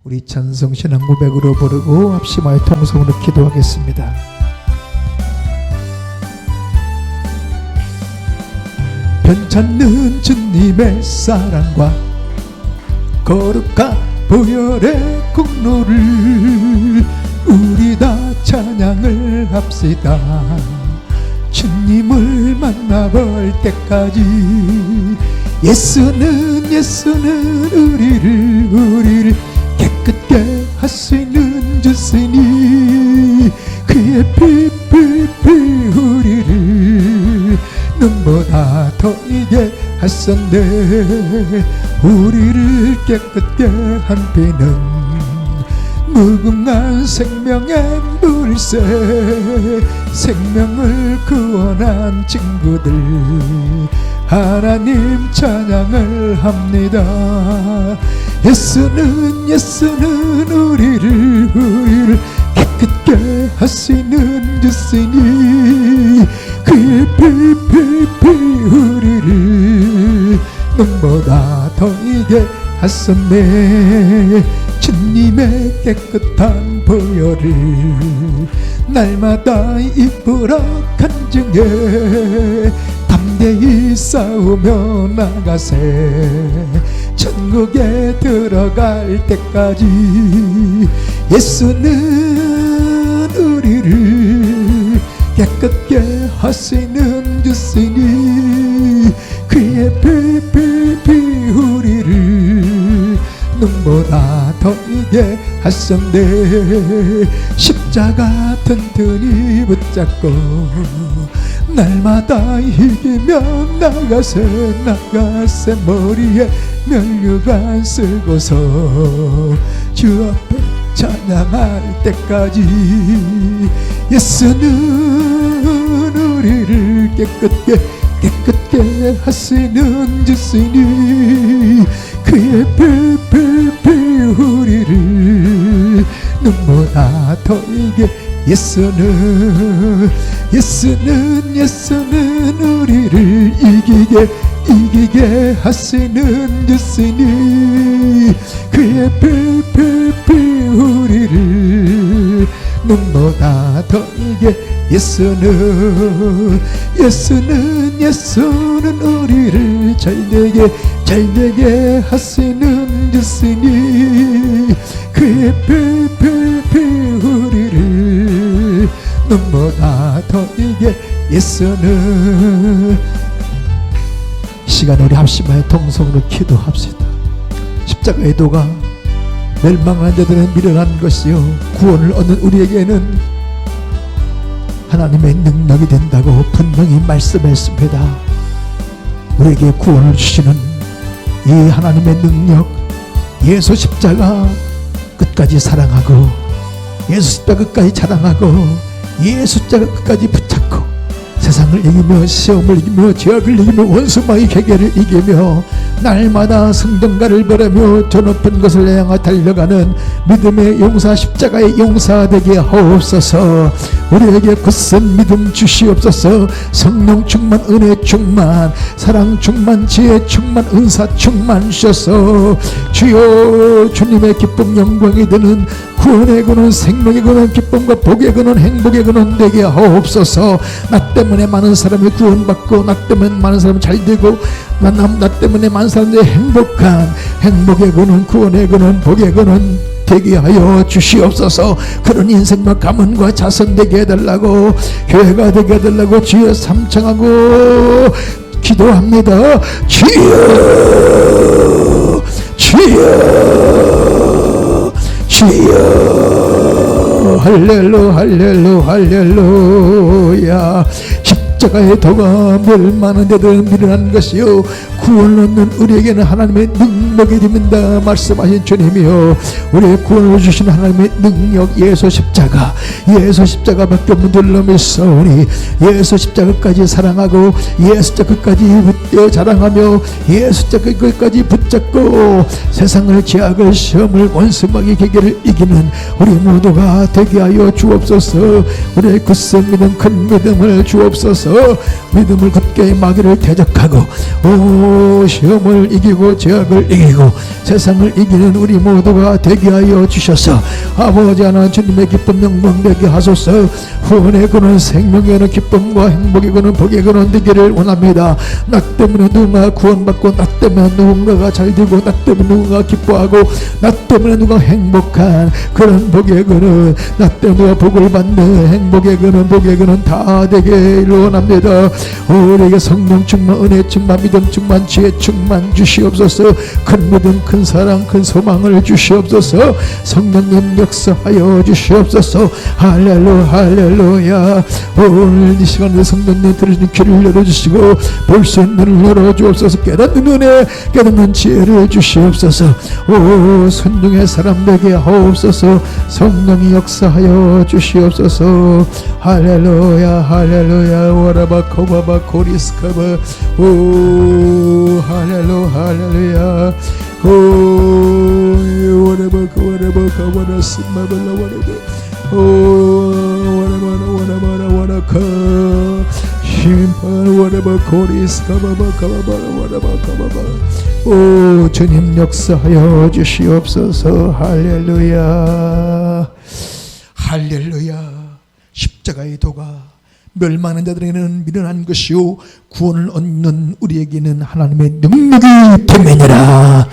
우리 찬송신앙 고백으로 부르고 합심하여 통성으로 기도하겠습니다. 변찮는 주님의 사랑과 거룩한 보혈의 공로를 우리 다 찬양을 합시다. 주님을 만나볼 때까지 예수는 우리를 깨끗게 할 수 있는 주시니 그의 피 우리를 눈보다 더 이게 하셨네. 우리를 깨끗게 한 피는 무궁한 생명의 물새, 생명을 구원한 친구들 하나님 찬양을 합니다. 예수는 우리를 깨끗게 하시는 주시니 그의 피 우리를 눈보다 더 이게 하셨네. 주님의 깨끗한 보혈을 날마다 입으러 간증해 담대히 싸우며 나가세. 천국에 들어갈 때까지 예수는 우리를 깨끗게 하시는 주시니 그의 피 우리를 눈보다 더 이게 하셨네. 십자가 튼튼히 붙잡고 날마다 이기며 나가세 머리에 면류관 쓰고서 주 앞에 찬양할 때까지 예수는 우리를 깨끗게 하시는 주시니 그의 피 우리를 눈보다 더 이게 예수는 우리를 이기게 하시는 주시니 그의 피 우리를 눈보다 더 이게 예수는 우리를 잘되게 하시는 주시니 그의 피 우리를 눈보다 더 이게 예수는. 시간 우리 합심하여 통성으로 기도합시다. 십자가의 도가 멸망한 자들은 미련한 것이요 구원을 얻는 우리에게는 하나님의 능력이 된다고 분명히 말씀했습니다. 우리에게 구원을 주시는 이 하나님의 능력, 예수 십자가 끝까지 사랑하고 예수 십자가 끝까지 자랑하고 예수 십자가 끝까지 붙잡고 세상을 이기며 시험을 이기며 죄악을 이기며 원수마귀 괴계를 이기며 날마다 승전가를 바라며 저 높은 것을 향해 달려가는 믿음의 용사 십자가의 용사 되게 하옵소서. 우리에게 굳은 믿음 주시옵소서. 성령 충만, 은혜 충만, 사랑 충만, 지혜 충만, 은사 충만 주셔서 주여 주님의 기쁨 영광이 되는 구원의 근원, 생명의 근원, 기쁨과 복의 근원, 행복의 근원 되게 하옵소서. 나 때문에 많은 사람이 구원받고 나 때문에 많은 사람이 잘되고 나 때문에 많은 사람들이 행복한 행복의 근원, 구원의 근원, 복의 근원 되게 하여 주시옵소서. 그런 인생과 가문과 자손 되게 해달라고, 교회가 되게 해달라고 주여 삼청하고 기도합니다. 주여 할렐루야. 십자가의 도가 멸망하는 데들 미련한 것이요 구원을 얻는 우리에게는 하나님의 능력이 됩니다 말씀하신 주님이요 우리의 구원을 주시는 하나님의 능력 예수 십자가밖에 없는 줄로 믿사오니 예수 십자가까지 사랑하고 예수 십자가까지 자랑하며 예수 십자가까지 붙잡고 세상을 죄악을 시험을 원수마귀 괴계를 이기는 우리 모두가 되게 하여 주옵소서. 우리의 굳은 믿음 큰 믿음을 주옵소서. 믿음을 굳게 마귀를 대적하고 시험을 이기고 죄악을 이기는 이기고 세상을 이기는 우리 모두가 되게 하여 주셔서 아버지 하나님 주님의 기쁨 영광 되게 하소서. 후원의 그는 생명의 그는 기쁨과 행복의 그는 복의 그는 되기를 원합니다. 나 때문에 누군가 구원받고, 나 때문에 누군가가 잘되고, 나 때문에 누군가 기뻐하고, 나 때문에 누가 행복한 그런 복의 그는, 나 때문에 누가 복을 받는 행복의 그는 복의 그는 다 되기를 원합니다. 우리에게 성령 충만, 은혜 충만, 믿음 충만, 지혜 충만 주시옵소서. 큰 믿음, 큰 사랑, 큰 소망을 주시옵소서. 성령님 역사하여 주시옵소서. 할렐루야 할렐루야. 오늘 이 시간에 성령님 들으시는 귀를 열어주시고 볼 수 있는 눈을 열어주옵소서. 깨닫는 은혜, 깨닫는 지혜를 주시옵소서. 오 순종의 사람 되게 하옵소서. 성령이 역사하여 주시옵소서. 할렐루야 할렐루야. 와라바코바바 코리스카바. 오 할렐루야 할렐루야. 오 와라바카 와라바카 와라스마발라 와라바. 오 와라바라 와라카 심판 와라바 코리스카바바카바바 와라바카바바. 오 주님 역사하여 주시옵소서. 할렐루야 할렐루야. 십자가의 도가 멸망하는 자들에게는 미련한 것이요 구원을 얻는 우리에게는 하나님의 능력이 됨이니라.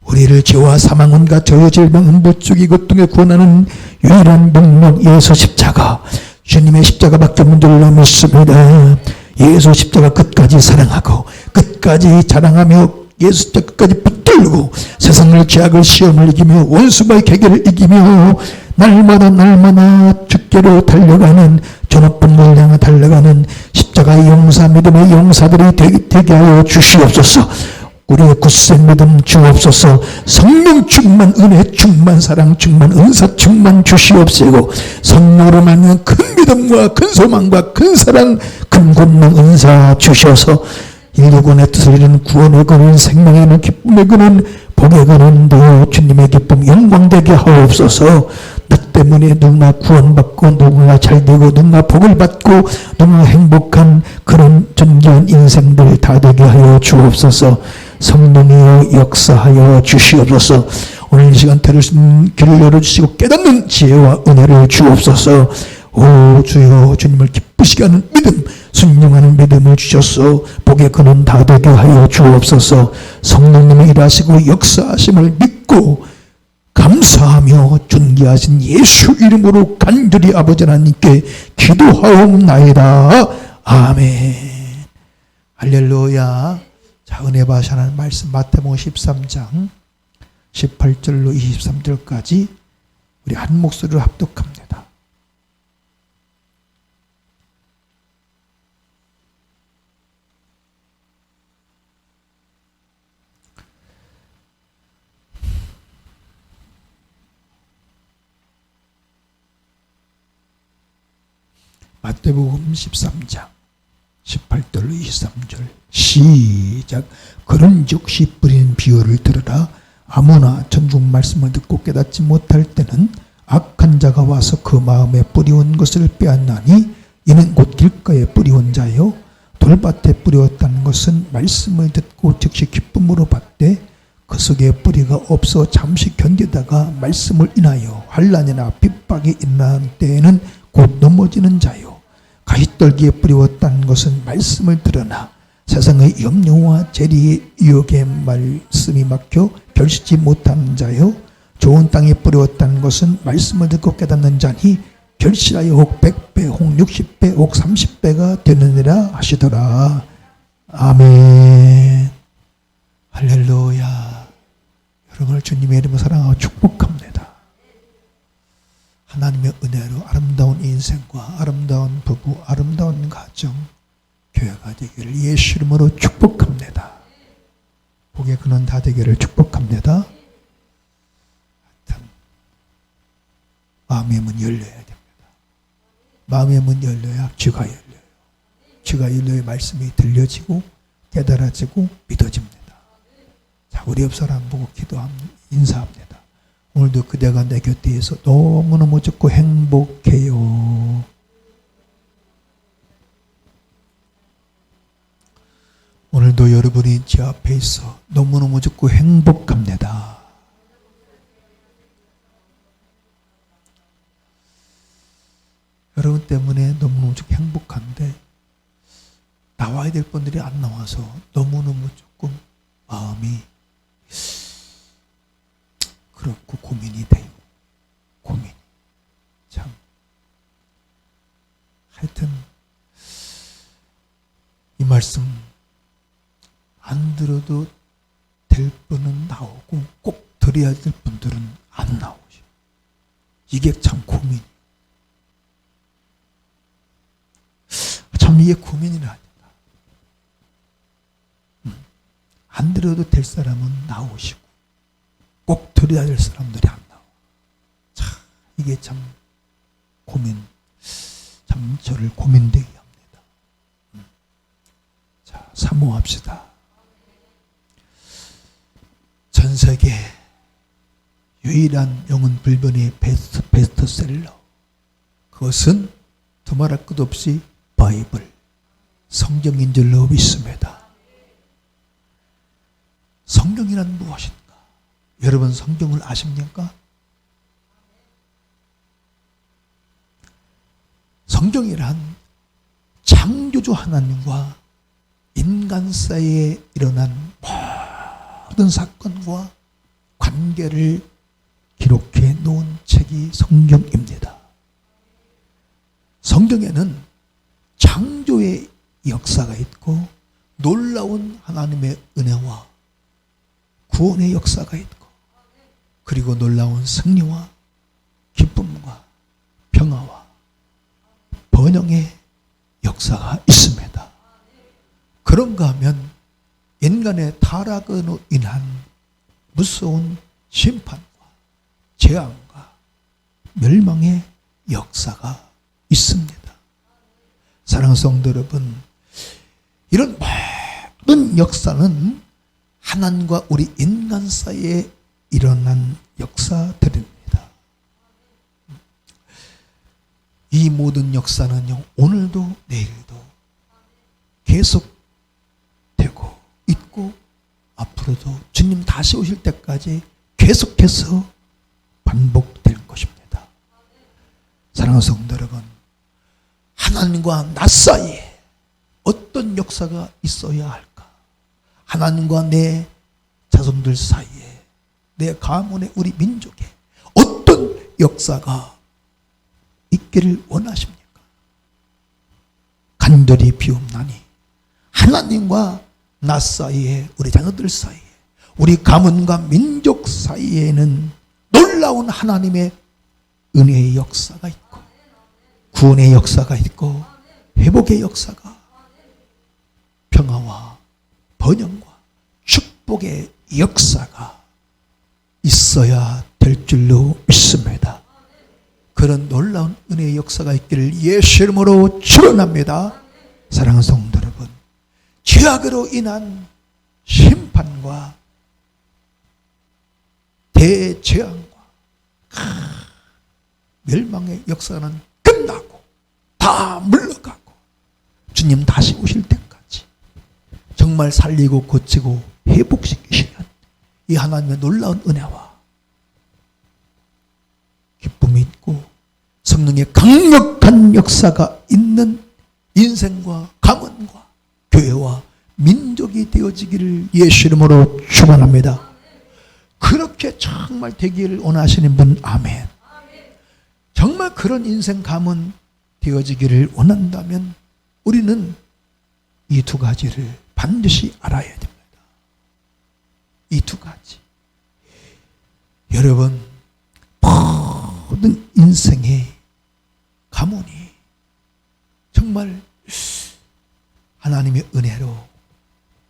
우리를 죄와 사망 온갖 저의 질병 음부 죽이 고통에 구원하는 유일한 능력 예수 십자가, 주님의 십자가밖에 없는 줄로 믿습니다. 예수 십자가 끝까지 사랑하고 끝까지 자랑하며 예수 십자가 끝까지 붙들고 세상을 죄악을 시험을 이기며 원수와의 계계를 이기며 날마다 주께로 달려가는 존엄한 걸 향해 달려가는 십자가의 용사, 믿음의 용사들이 되게 하여 주시옵소서. 우리의 굳센 믿음 주옵소서. 성령 충만, 은혜 충만, 사랑 충만, 은사 충만 주시옵시고 성령으로 말미암아 큰 믿음과 큰 소망과 큰 사랑, 큰 권능, 은사 주셔서 인류군의 뜻을 이루는 구원의 근원, 생명의 근원, 기쁨의 근원, 복의 근원도 주님의 기쁨 영광되게 하옵소서. 나 때문에 누군가 구원받고 누군가 잘되고 누군가 복을 받고 누군가 행복한 그런 존귀한 인생들 다 되게 하여 주옵소서. 성령이여 역사하여 주시옵소서. 오늘 이 시간 들으신 귀를 열어주시고 깨닫는 지혜와 은혜를 주옵소서. 오 주여, 주님을 기쁘시게 하는 믿음, 순종하는 믿음을 주셔서 복의 근원 다 되게 하여 주옵소서. 성령님의 일하시고 역사하심을 믿고 감사하며 존귀하신 예수 이름으로 간절히 아버지 하나님께 기도하옵나이다. 아멘. 할렐루야. 자, 은혜 받으시는 말씀 마태복음 13장 18절로 23절까지 우리 한 목소리로 합독합니다. 마태복음 13장 18절로 23절 시작. 그런즉 씨 뿌리는 비유를 들으라. 아무나 천국 말씀을 듣고 깨닫지 못할 때는 악한 자가 와서 그 마음에 뿌리온 것을 빼앗나니 이는 곧 길가에 뿌리온 자요 돌밭에 뿌리었다는 것은 말씀을 듣고 즉시 기쁨으로 받되 그 속에 뿌리가 없어 잠시 견디다가 말씀을 인하여 환난이나 핍박이 일어나는 때에는 곧 넘어지는 자요 가시떨기에 뿌리웠다는 것은 말씀을 들으나 세상의 염려와 재리의 유혹의 말씀이 막혀 결실치 못하는 자요 좋은 땅에 뿌리웠다는 것은 말씀을 듣고 깨닫는 자니 결실하여 혹 100배 혹 60배 혹 30배가 되느니라 하시더라. 아멘. 할렐루야. 여러분을 주님의 이름으로 사랑하고 축복합니다. 하나님의 은혜로 아름다운 인생과 아름다운 부부, 아름다운 가정, 교회가 되기를 예수 이름으로 축복합니다. 복의 근원 다 되기를 축복합니다. 마음의 문 열려야 됩니다. 마음의 문 열려야 귀가 열려요. 귀가 열려야 말씀이 들려지고 깨달아지고 믿어집니다. 자, 우리 옆 사람 보고 기도합니다. 인사합니다. 오늘도 그대가 내 곁에 있어 너무너무 좋고 행복해요. 오늘도 오늘도 여러분이 제 앞에 있어 너무너무 좋고 행복합니다. 여러분 때문에 너무너무 좋고 행복한데 나와야 될 분들이 안 나와서 너무너무 조금 마음이 그렇고 고민이 돼요. 고민이 참 하여튼 이 말씀 안 들어도 될 분은 나오고 꼭 들어야 될 분들은 안 나오죠. 이게 참 고민. 참 이게 고민이라. 안 들어도 될 사람은 나오시고 꼭 들어야 될 사람들이 안 나와. 참 이게 참 고민. 참 저를 고민되게 합니다. 자, 사모합시다. 전 세계 유일한 영혼 불변의 베스트셀러, 그것은 두말할 것 없이 바이블, 성경인 줄로 믿습니다. 성경이란 무엇인가? 여러분 성경을 아십니까? 성경이란 창조주 하나님과 인간 사이에 일어난 모든 사건과 관계를 기록해 놓은 책이 성경입니다. 성경에는 창조의 역사가 있고 놀라운 하나님의 은혜와 구원의 역사가 있고 그리고 놀라운 승리와 기쁨과 평화와 번영의 역사가 있습니다. 그런가 하면 인간의 타락으로 인한 무서운 심판과 재앙과 멸망의 역사가 있습니다. 사랑하는 성도 여러분, 이런 모든 역사는 하나님과 우리 인간 사이에 일어난 역사들입니다. 이 모든 역사는요, 오늘도 내일도 계속되고 있고 앞으로도 주님 다시 오실 때까지 계속해서 반복될 것입니다. 사랑하는 성도 여러분, 하나님과 나 사이에 어떤 역사가 있어야 할까? 하나님과 내 자손들 사이에, 내 가문의 우리 민족에 어떤 역사가 있기를 원하십니까? 간절히 비옵나니 하나님과 나 사이에, 우리 자녀들 사이에, 우리 가문과 민족 사이에는 놀라운 하나님의 은혜의 역사가 있고 구원의 역사가 있고 회복의 역사가, 평화와 번영과 축복의 역사가 있어야 될 줄로 믿습니다. 그런 놀라운 은혜의 역사가 있기를 예수 이름으로 축원합니다. 사랑하는 성도 여러분, 죄악으로 인한 심판과 대재앙과 멸망의 역사는 끝나고 다 물러가고 주님 다시 오실 때까지 정말 살리고 고치고 회복시키시는 이 하나님의 놀라운 은혜와 기쁨이 있고 성령의 강력한 역사가 있는 인생과 가문과 교회와 민족이 되어지기를 예수 이름으로 축원합니다. 그렇게 정말 되기를 원하시는 분, 아멘. 정말 그런 인생 가문 되어지기를 원한다면 우리는 이 두 가지를 반드시 알아야 됩니다. 이 두 가지. 여러분, 모든 인생의 가문이 정말 하나님의 은혜로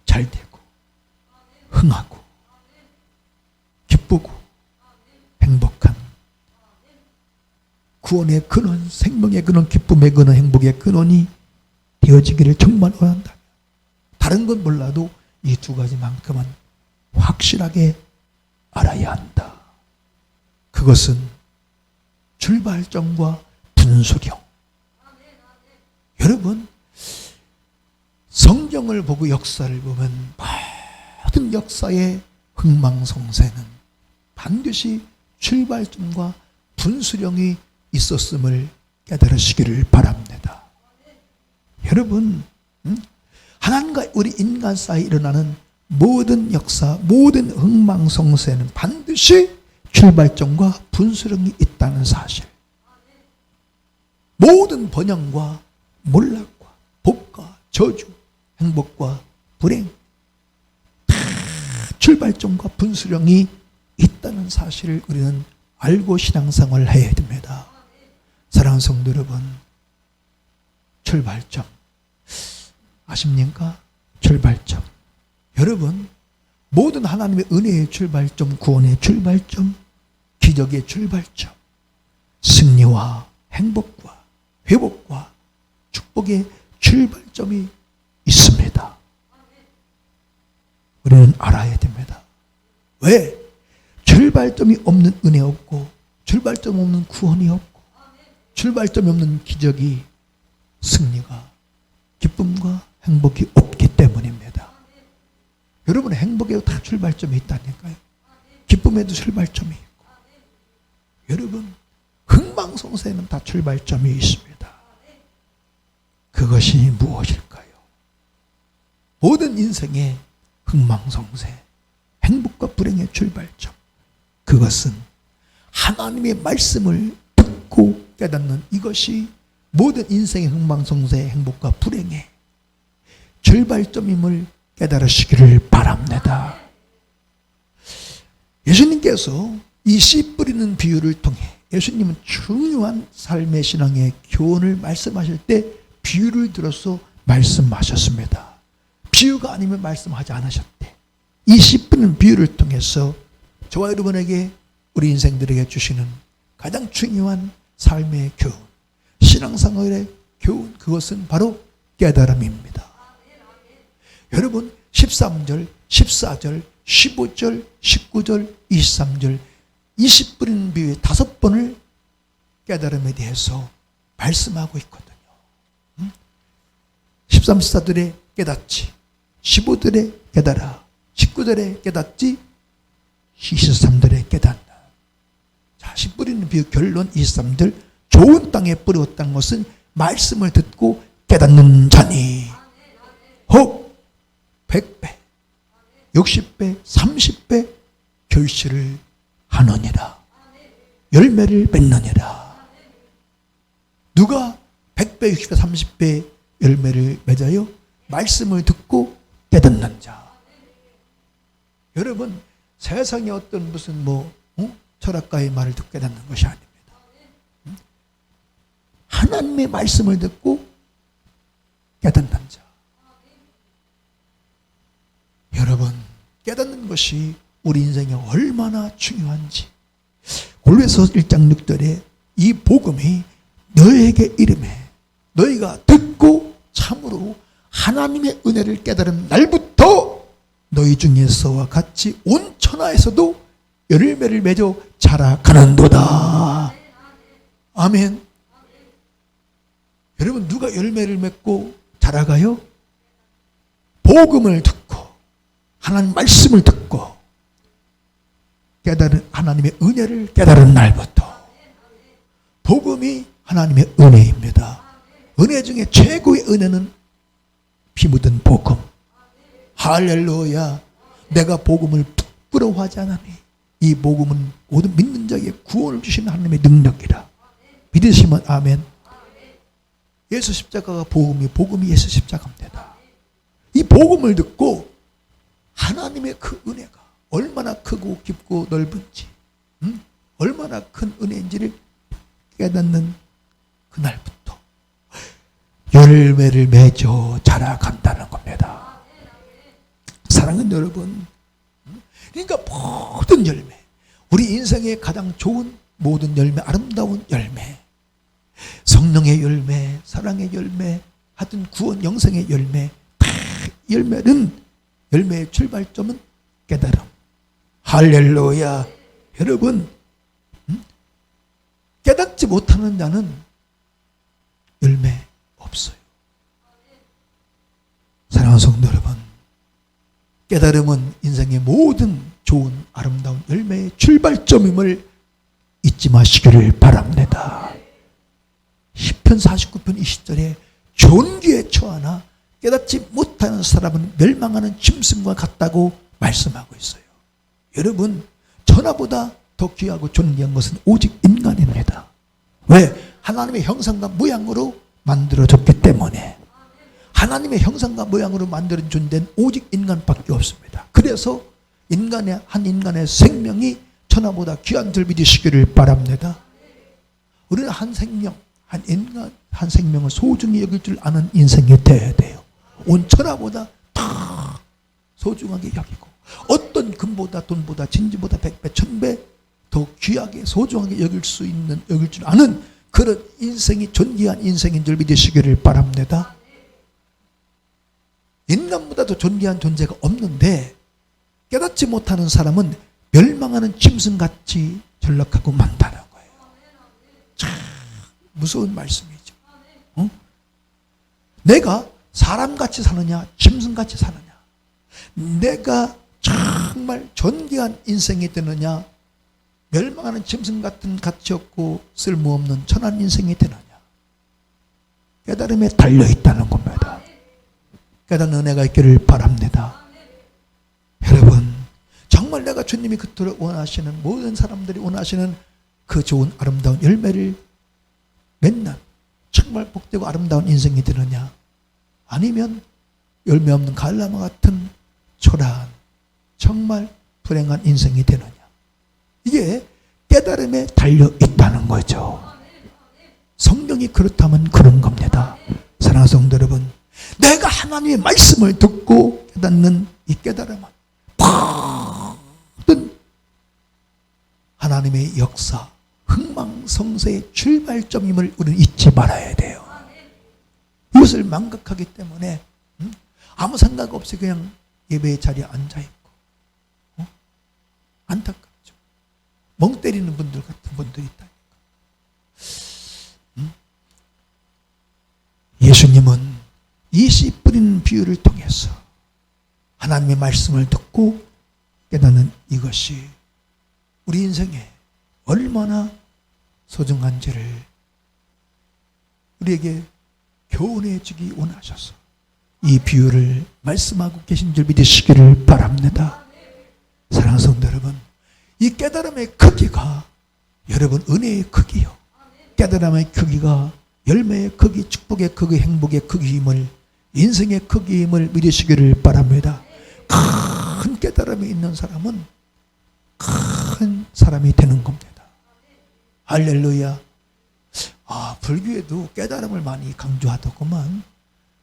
잘 되고 흥하고 기쁘고 행복한 구원의 근원, 생명의 근원, 기쁨의 근원, 행복의 근원이 되어지기를 정말 원한다. 다른 건 몰라도 이 두 가지만큼은 확실하게 알아야 한다. 그것은 출발점과 분수령. 여러분, 성경을 보고 역사를 보면 모든 역사의 흥망성쇠는 반드시 출발점과 분수령이 있었음을 깨달으시기를 바랍니다. 여러분, 하나님과 우리 인간 사이에 일어나는 모든 역사, 모든 흥망성쇠는 반드시 출발점과 분수령이 있다는 사실. 모든 번영과 몰락과 복과 저주, 행복과 불행, 다 출발점과 분수령이 있다는 사실을 우리는 알고 신앙생활을 해야 됩니다. 사랑하는 성도 여러분, 출발점 아십니까? 출발점. 여러분, 모든 하나님의 은혜의 출발점, 구원의 출발점, 기적의 출발점, 승리와 행복과 회복과 축복의 출발점이 있습니다. 우리는 알아야 됩니다. 왜? 출발점이 없는 은혜 없고, 출발점 없는 구원이 없고, 출발점이 없는 기적이, 승리가, 기쁨과 행복이 없기 때문입니다. 여러분의 행복에도 다 출발점이 있다니까요. 기쁨에도 출발점이 있고, 여러분 흥망성쇠에는 다 출발점이 있습니다. 그것이 무엇일까요? 모든 인생의 흥망성쇠, 행복과 불행의 출발점, 그것은 하나님의 말씀을 듣고 깨닫는 이것이 모든 인생의 흥망성쇠, 행복과 불행의 출발점임을 깨달으시기를 바랍니다. 예수님께서 이 씨 뿌리는 비유를 통해 예수님은 중요한 삶의 신앙의 교훈을 말씀하실 때 비유를 들어서 말씀하셨습니다. 비유가 아니면 말씀하지 않으셨대. 이 씨 뿌리는 비유를 통해서 저와 여러분에게, 우리 인생들에게 주시는 가장 중요한 삶의 교훈, 신앙생활의 교훈, 그것은 바로 깨달음입니다. 여러분 13절, 14절, 15절, 19절, 23절 이 씨 뿌리는 비유의 5번을 깨달음에 대해서 말씀하고 있거든요. 13, 14절에 깨닫지, 15절에 깨달아, 19절에 깨닫지, 23절에 깨닫나. 자, 씨 뿌리는 비유 결론 23절, 좋은 땅에 뿌렸다는 것은 말씀을 듣고 깨닫는 자니 혹 100배, 60배, 30배 결실을 하느니라. 열매를 맺느니라. 누가 100배, 60배, 30배 열매를 맺어요? 말씀을 듣고 깨닫는 자. 여러분, 세상에 어떤 무슨 철학가의 말을 듣고 깨닫는 것이 아닙니다. 하나님의 말씀을 듣고 깨닫는 자. 여러분, 깨닫는 것이 우리 인생에 얼마나 중요한지, 골로새서 1장 6절에 이 복음이 너에게 이름해 너희가 듣고 참으로 하나님의 은혜를 깨달은 날부터 너희 중에서와 같이 온 천하에서도 열매를 맺어 자라가는도다. 아멘. 여러분, 누가 열매를 맺고 자라가요? 복음을 듣고 하나님 말씀을 듣고 깨달은 하나님의 은혜를 깨달은 날부터. 복음이 하나님의 은혜입니다. 은혜 중에 최고의 은혜는 피 묻은 복음. 할렐루야. 내가 복음을 부끄러워하지 않으니 이 복음은 모든 믿는 자에게 구원을 주시는 하나님의 능력이라. 믿으시면 아멘. 예수 십자가가 복음이 예수 십자가입니다. 이 복음을 듣고 하나님의 그 은혜가 얼마나 크고 깊고 넓은지, 얼마나 큰 은혜인지를 깨닫는 그날부터 열매를 맺어 자라간다는 겁니다. 사랑하는 여러분, 그러니까 모든 열매, 우리 인생의 가장 좋은 모든 열매, 아름다운 열매, 성령의 열매, 사랑의 열매, 하여튼 구원 영생의 열매, 다 열매의 출발점은 깨달음. 할렐루야. 여러분, 깨닫지 못하는 자는 열매 없어요. 사랑하는 성도 여러분, 깨달음은 인생의 모든 좋은 아름다운 열매의 출발점임을 잊지 마시기를 바랍니다. 시편 49편 20절에 존귀에 처하나 깨닫지 못하는 사람은 멸망하는 짐승과 같다고 말씀하고 있어요. 여러분, 천하보다 더 귀하고 존귀한 것은 오직 인간입니다. 왜? 하나님의 형상과 모양으로 만들어졌기 때문에. 하나님의 형상과 모양으로 만들어진 존재는 오직 인간밖에 없습니다. 그래서 한 인간의 생명이 천하보다 귀한 줄 믿으시기를 바랍니다. 우리는 한 생명, 한 인간, 한 생명을 소중히 여길 줄 아는 인생이 되어야 돼요. 온 천하보다 다 소중하게 여기고, 어떤 금보다 돈보다 진주보다 100배 1000배 더 귀하게 소중하게 여길 줄 아는 그런 인생이 존귀한 인생인 줄 믿으시기를 바랍니다. 인간보다도 존귀한 존재가 없는데 깨닫지 못하는 사람은 멸망하는 짐승같이 전락하고 만다는 거예요. 참 무서운 말씀이죠. 내가 사람같이 사느냐 짐승같이 사느냐, 내가 정말 존귀한 인생이 되느냐, 멸망하는 짐승 같은 가치 없고 쓸모없는 천한 인생이 되느냐, 깨달음에 달려있다는 겁니다. 깨닫는 은혜가 있기를 바랍니다. 여러분, 정말 내가 주님이 그토록 원하시는, 모든 사람들이 원하시는 그 좋은 아름다운 열매를 맺는 정말 복되고 아름다운 인생이 되느냐, 아니면 열매 없는 갈나무 같은 초라한 정말 불행한 인생이 되느냐, 이게 깨달음에 달려있다는 거죠. 성경이 그렇다면 그런 겁니다. 사랑하는 성도 여러분, 내가 하나님의 말씀을 듣고 깨닫는 이 깨달음은 모든 하나님의 역사, 흥망성쇠의 출발점임을 우리는 잊지 말아야 돼요. 이것을 망각하기 때문에 아무 생각 없이 그냥 예배의 자리에 앉아있고, 안타깝죠. 멍 때리는 분들 같은 분들이 있다니까. 예수님은 이 씨 뿌리는 비유를 통해서 하나님의 말씀을 듣고 깨닫는 이것이 우리 인생에 얼마나 소중한지를 우리에게 교훈해 주기 원하셔서 이 비유를 말씀하고 계신 줄 믿으시기를 바랍니다. 사랑하는 성도 여러분, 이 깨달음의 크기가 여러분 은혜의 크기요, 깨달음의 크기가 열매의 크기, 축복의 크기, 행복의 크기임을, 인생의 크기임을 믿으시기를 바랍니다. 큰 깨달음이 있는 사람은 큰 사람이 되는 겁니다. 할렐루야. 불교에도 깨달음을 많이 강조하더구만.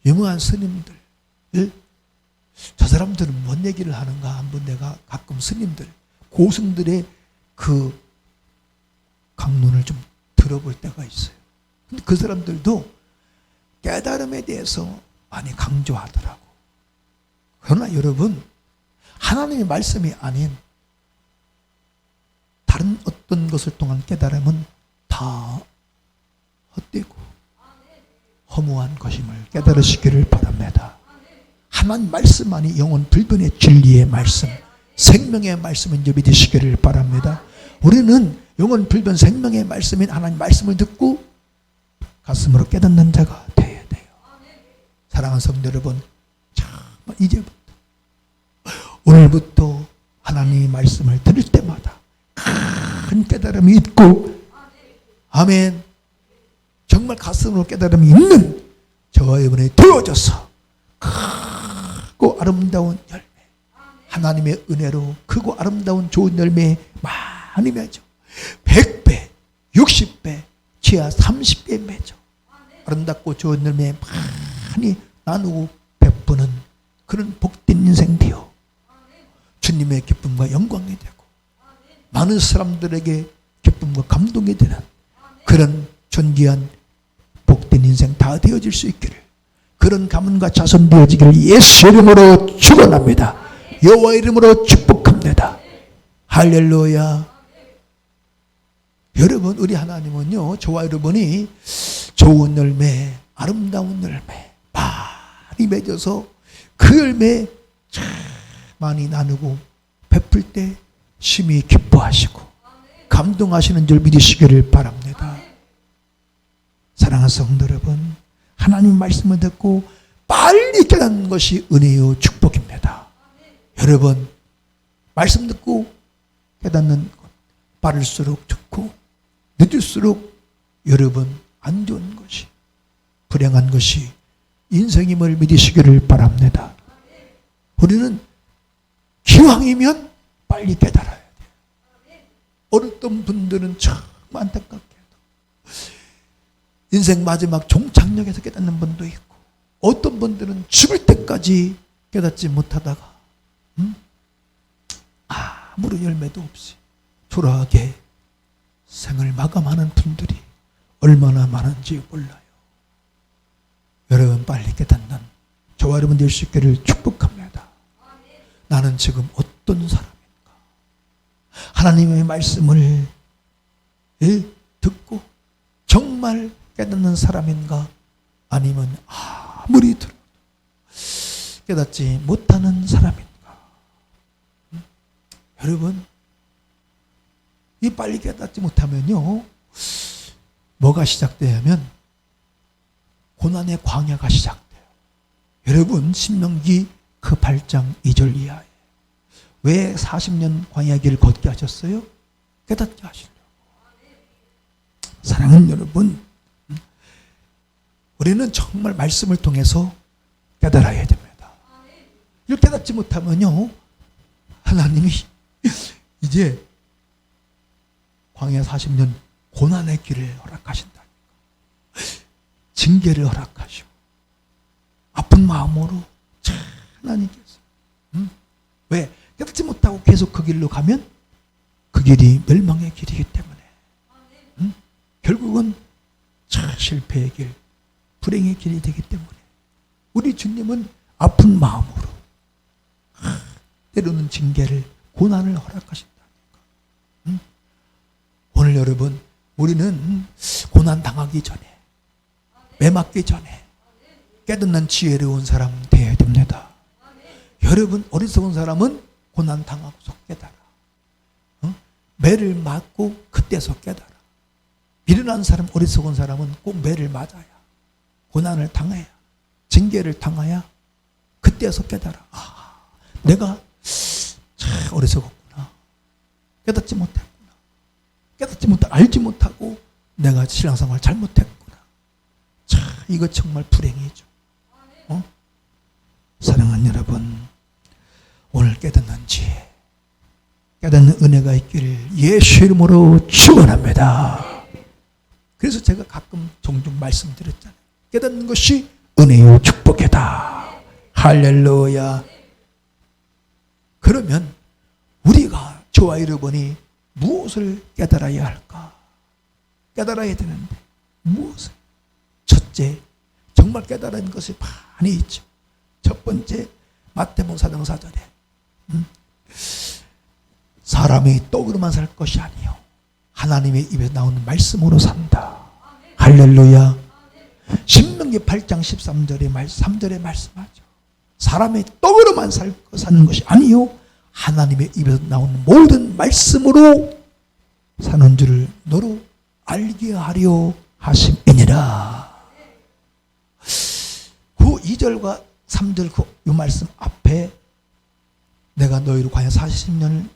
유명한 스님들, 저 사람들은 뭔 얘기를 하는가 한번 내가 가끔 스님들, 고승들의 그 강론을 좀 들어볼 때가 있어요. 근데 그 사람들도 깨달음에 대해서 많이 강조하더라고. 그러나 여러분, 하나님의 말씀이 아닌 다른 어떤 것을 통한 깨달음은 다 헛되고 허무한 것임을 깨달으시기를 바랍니다. 하나님 말씀만이 영원 불변의 진리의 말씀, 생명의 말씀인 줄 믿으시기를 바랍니다. 우리는 영원 불변 생명의 말씀인 하나님 말씀을 듣고 가슴으로 깨닫는 자가 되어야 돼요. 사랑하는 성도 여러분, 정말 이제부터 오늘부터 하나님의 말씀을 들을 때마다 큰 깨달음이 있고, 아멘, 정말 가슴으로 깨달음이 있는 저와 여러분이 되어져서 크고 아름다운 열매, 하나님의 은혜로 크고 아름다운 좋은 열매 많이 맺어 100배, 60배, 지하 30배 맺어 아름답고 좋은 열매 많이 나누고 베푸는 그런 복된 인생 되어 주님의 기쁨과 영광이 되고 많은 사람들에게 기쁨과 감동이 되는 그런 존귀한 복된 인생 다 되어질 수 있기를, 그런 가문과 자손 되어지기를 예수 이름으로 축원합니다. 여호와 이름으로 축복합니다. 할렐루야. 여러분, 우리 하나님은요, 저와 여러분이 좋은 열매, 아름다운 열매 많이 맺어서 그 열매 참 많이 나누고 베풀 때 심히 기뻐하시고 감동하시는 줄 믿으시기를 바랍니다. 사랑하는 성도 여러분, 하나님 말씀을 듣고 빨리 깨닫는 것이 은혜요 축복입니다. 여러분, 말씀 듣고 깨닫는 것 빠를수록 좋고 늦을수록 여러분 안 좋은 것이, 불행한 것이 인생임을 믿으시기를 바랍니다. 우리는 기왕이면 빨리 깨달아야 돼요. 어렸던 분들은 참 안타깝게도 인생 마지막 종착역에서 깨닫는 분도 있고, 어떤 분들은 죽을 때까지 깨닫지 못하다가 아무런 열매도 없이 초라하게 생을 마감하는 분들이 얼마나 많은지 몰라요. 여러분, 빨리 깨닫는 저와 여러분 될 수 있기를 축복합니다. 나는 지금 어떤 사람인가? 하나님의 말씀을 듣고 정말 깨닫는 사람인가? 아니면 아무리 들어도 깨닫지 못하는 사람인가? 여러분, 이 빨리 깨닫지 못하면요, 뭐가 시작되냐면 고난의 광야가 시작돼요. 여러분, 신명기 그 8장 2절 이하에 왜 40년 광야 길을 걷게 하셨어요? 깨닫게 하시려고. 사랑하는 여러분, 우리는 정말 말씀을 통해서 깨달아야 됩니다. 이걸 깨닫지 못하면요, 하나님이 이제 광야 40년 고난의 길을 허락하신다. 징계를 허락하시고 아픈 마음으로 하나님께서 왜? 깨닫지 못하고 계속 그 길로 가면 그 길이 멸망의 길이기 때문에 결국은 실패의 길, 불행의 길이 되기 때문에 우리 주님은 아픈 마음으로 때로는 징계를, 고난을 허락하신다니까. 오늘 여러분, 우리는 고난 당하기 전에, 매 맞기 전에 깨닫는 지혜로운 사람 되어야 됩니다. 여러분, 어리석은 사람은 고난 당하고서 깨달아. 매를 맞고 그때서 깨달아. 미련한 사람, 어리석은 사람은 꼭 매를 맞아야, 고난을 당해야, 징계를 당해야 그때서 깨달아. 내가 참 어리석었구나. 깨닫지 못했구나. 깨닫지 못하고 알지 못하고 내가 신앙생활 잘못했구나. 참 이거 정말 불행이죠. 사랑하는 여러분, 오늘 깨닫는 지혜, 깨닫는 은혜가 있기를 예수 이름으로 축원합니다. 그래서 제가 가끔 종종 말씀드렸잖아요. 깨닫는 것이 은혜요 축복이다. 할렐루야. 그러면 우리가, 저와 여러분이 무엇을 깨달아야 할까? 깨달아야 되는데 무엇을? 첫째, 정말 깨달은 것이 많이 있죠. 첫 번째, 마태복음 4장 4절에 사람이 떡으로만 살 것이 아니요 하나님의 입에서 나오는 말씀으로 산다. 할렐루야. 신명기 8장 13절에 3절에 말씀하죠. 사람이 떡으로만 사는 것이 아니요 하나님의 입에서 나오는 모든 말씀으로 사는 줄을 너로 알게 하려 하심이니라. 그 2절과 3절 이 말씀 앞에 내가 너희로 광야 40년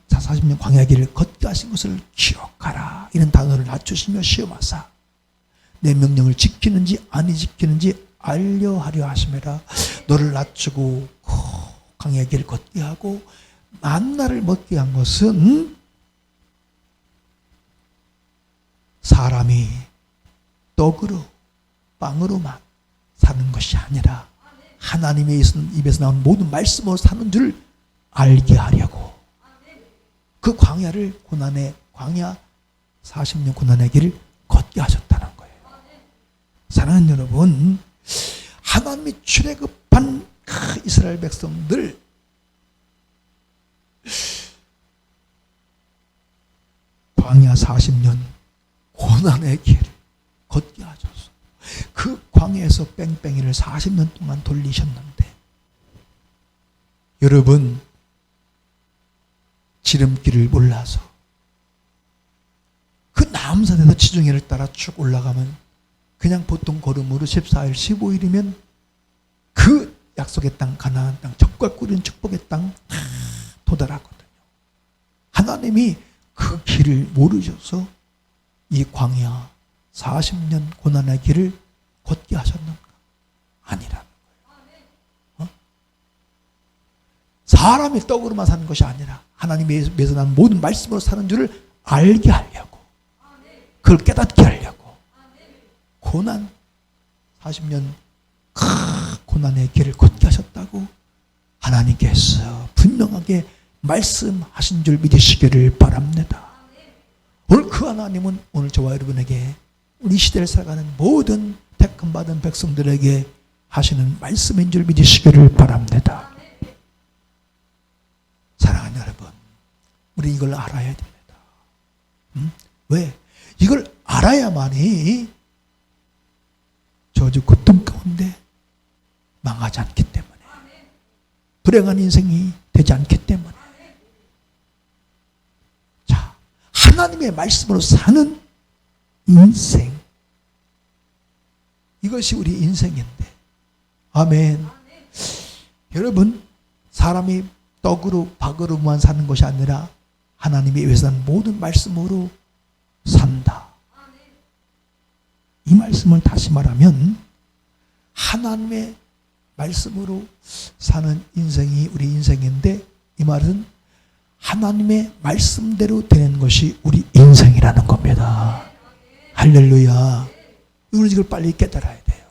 광야 길을 걷게 하신 것을 기억하라. 이런 단어를 낮추시며 시험하사 내 명령을 지키는지 아니 지키는지 알려하려 하심이라. 너를 낮추고 광야 길을 걷게 하고 만나를 먹게 한 것은 사람이 떡으로, 빵으로만 사는 것이 아니라 하나님의 입에서 나온 모든 말씀으로 사는 줄 알게 하려고, 그 광야를, 고난의 광야 40년 고난의 길을 걷게 하셨다는 거예요. 사랑하는 여러분, 하나님이 출애굽한 그 이스라엘 백성들, 광야 40년 고난의 길을 걷게 하셔서 그 광야에서 뺑뺑이를 40년 동안 돌리셨는데 여러분, 지름길을 몰라서 그 남산에서 지중해를 따라 쭉 올라가면 그냥 보통 걸음으로 14일, 15일이면 그 약속의 땅, 가나안 땅, 젖과 꿀인 축복의 땅 다 도달하거든요. 하나님이 그 길을 모르셔서 이 광야 40년 고난의 길을 걷게 하셨는가? 아니라는 거예요. 사람이 떡으로만 사는 것이 아니라 하나님의 매서 난 모든 말씀으로 사는 줄을 알게 하려고, 그걸 깨닫게 하려고 고난 40년 고난의 길을 걷게 하셨다고 하나님께서 분명하게 말씀하신 줄 믿으시기를 바랍니다. 오늘 그 하나님은 오늘 저와 여러분에게, 우리 시대를 살아가는 모든 택함받은 백성들에게 하시는 말씀인 줄 믿으시기를 바랍니다. 사랑하는 여러분, 우리 이걸 알아야 됩니다. 왜? 이걸 알아야만이 저주 고통 가운데 망하지 않기 때문에, 불행한 인생이 되지 않기 때문에. 자, 하나님의 말씀으로 사는 인생, 이것이 우리 인생인데, 아멘. 여러분, 사람이 떡으로 박으로만 사는 것이 아니라 하나님이 위해서 산 모든 말씀으로 산다. 이 말씀을 다시 말하면 하나님의 말씀으로 사는 인생이 우리 인생인데, 이 말은 하나님의 말씀대로 되는 것이 우리 인생이라는 겁니다. 할렐루야. 우리는 이걸 빨리 깨달아야 돼요.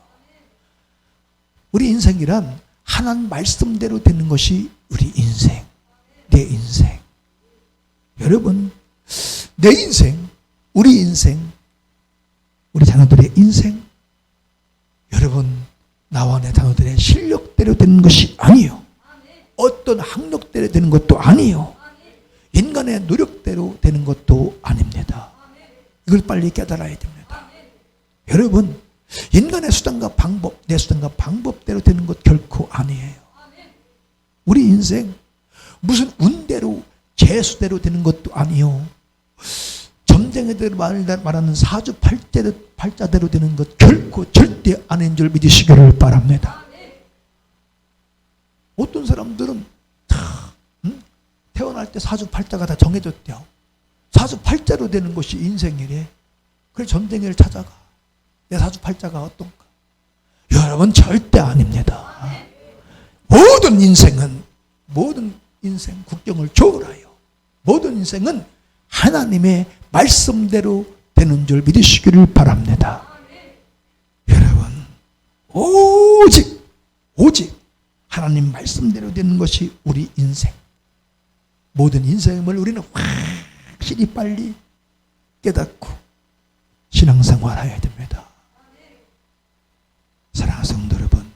우리 인생이란 하나님 말씀대로 되는 것이 우리 인생, 내 인생. 여러분, 내 인생, 우리 인생, 우리 자녀들의 인생, 여러분, 나와 내 자녀들의 실력대로 되는 것이 아니요, 어떤 학력대로 되는 것도 아니요, 인간의 노력대로 되는 것도 아닙니다. 이걸 빨리 깨달아야 됩니다. 여러분, 인간의 수단과 방법, 내 수단과 방법대로 되는 것 결코 아니에요. 우리 인생 무슨 운대로, 재수대로 되는 것도 아니요, 점쟁이들 말하는 사주팔자대로 되는 것 결코 절대 아닌 줄 믿으시기를 바랍니다. 어떤 사람들은 다 태어날 때 사주팔자가 다 정해졌대요. 사주팔자로 되는 것이 인생이래. 그래서 점쟁이를 찾아가. 내 사주팔자가 어떤가? 여러분, 절대 아닙니다. 모든 인생은, 모든 인생 국경을 초월하여 모든 인생은 하나님의 말씀대로 되는 줄 믿으시기를 바랍니다. 여러분, 오직 하나님 말씀대로 되는 것이 우리 인생. 모든 인생을 우리는 확실히 빨리 깨닫고 신앙생활해야 됩니다. 사랑하는 성도 여러분,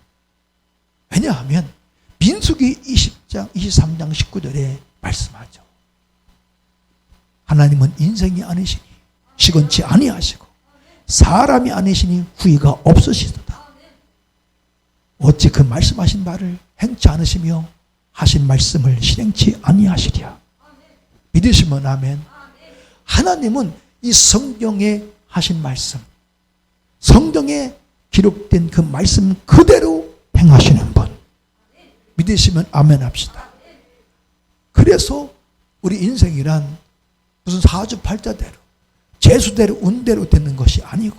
왜냐하면 민수기 20장, 23장 19절에 말씀하죠. 하나님은 인생이 아니시니 시건치 아니하시고 사람이 아니시니 후회가 없으시도다. 어찌 그 말씀하신 바를 행치 않으시며 하신 말씀을 실행치 아니하시랴. 믿으시면 아멘. 하나님은 이 성경에 하신 말씀, 성경에 기록된 그 말씀 그대로 행하시는 분, 믿으시면 아멘 합시다. 그래서 우리 인생이란 무슨 사주팔자대로, 재수대로, 운대로 되는 것이 아니고,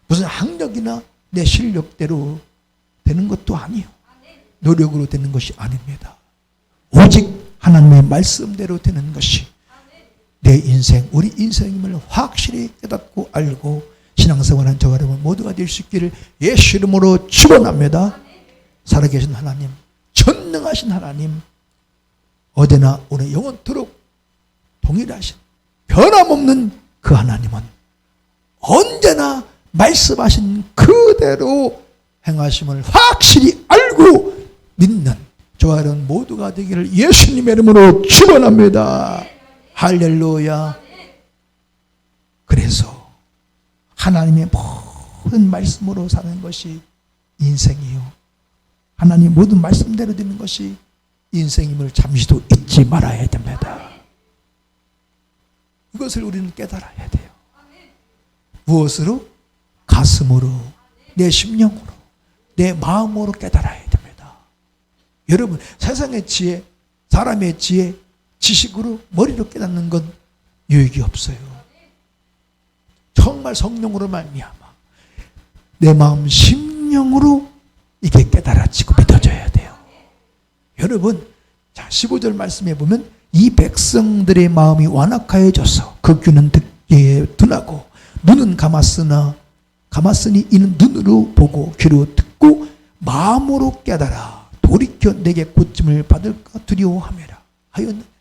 무슨 학력이나 내 실력대로 되는 것도 아니요, 노력으로 되는 것이 아닙니다. 오직 하나님의 말씀대로 되는 것이 내 인생, 우리 인생임을 확실히 깨닫고 알고 신앙생활한 저와 여러분 모두가 될 수 있기를 예수 이름으로 축원합니다. 살아계신 하나님, 전능하신 하나님, 어제나 오늘 영원토록 동일하신 변함없는 그 하나님은 언제나 말씀하신 그대로 행하심을 확실히 알고 믿는 저와 여러분 모두가 되기를 예수님의 이름으로 축원합니다. 할렐루야. 그래서 하나님의 모든 말씀으로 사는 것이 인생이요, 하나님 모든 말씀대로 되는 것이 인생임을 잠시도 잊지 말아야 됩니다. 이것을 우리는 깨달아야 돼요. 무엇으로? 가슴으로, 내 심령으로, 내 마음으로 깨달아야 됩니다. 여러분, 세상의 지혜, 사람의 지혜, 지식으로 머리로 깨닫는 건 유익이 없어요. 정말 성령으로 말미암아 내 마음 심령으로 이게 깨달아지고 믿어져야 돼요. 여러분, 자 15절 말씀해 보면 이 백성들의 마음이 완악하여져서 그 귀는 듣기에 둔하고 눈은 감았으니 이는 눈으로 보고 귀로 듣고 마음으로 깨달아 돌이켜 내게 고침을 받을까 두려워하매라 하였느니라.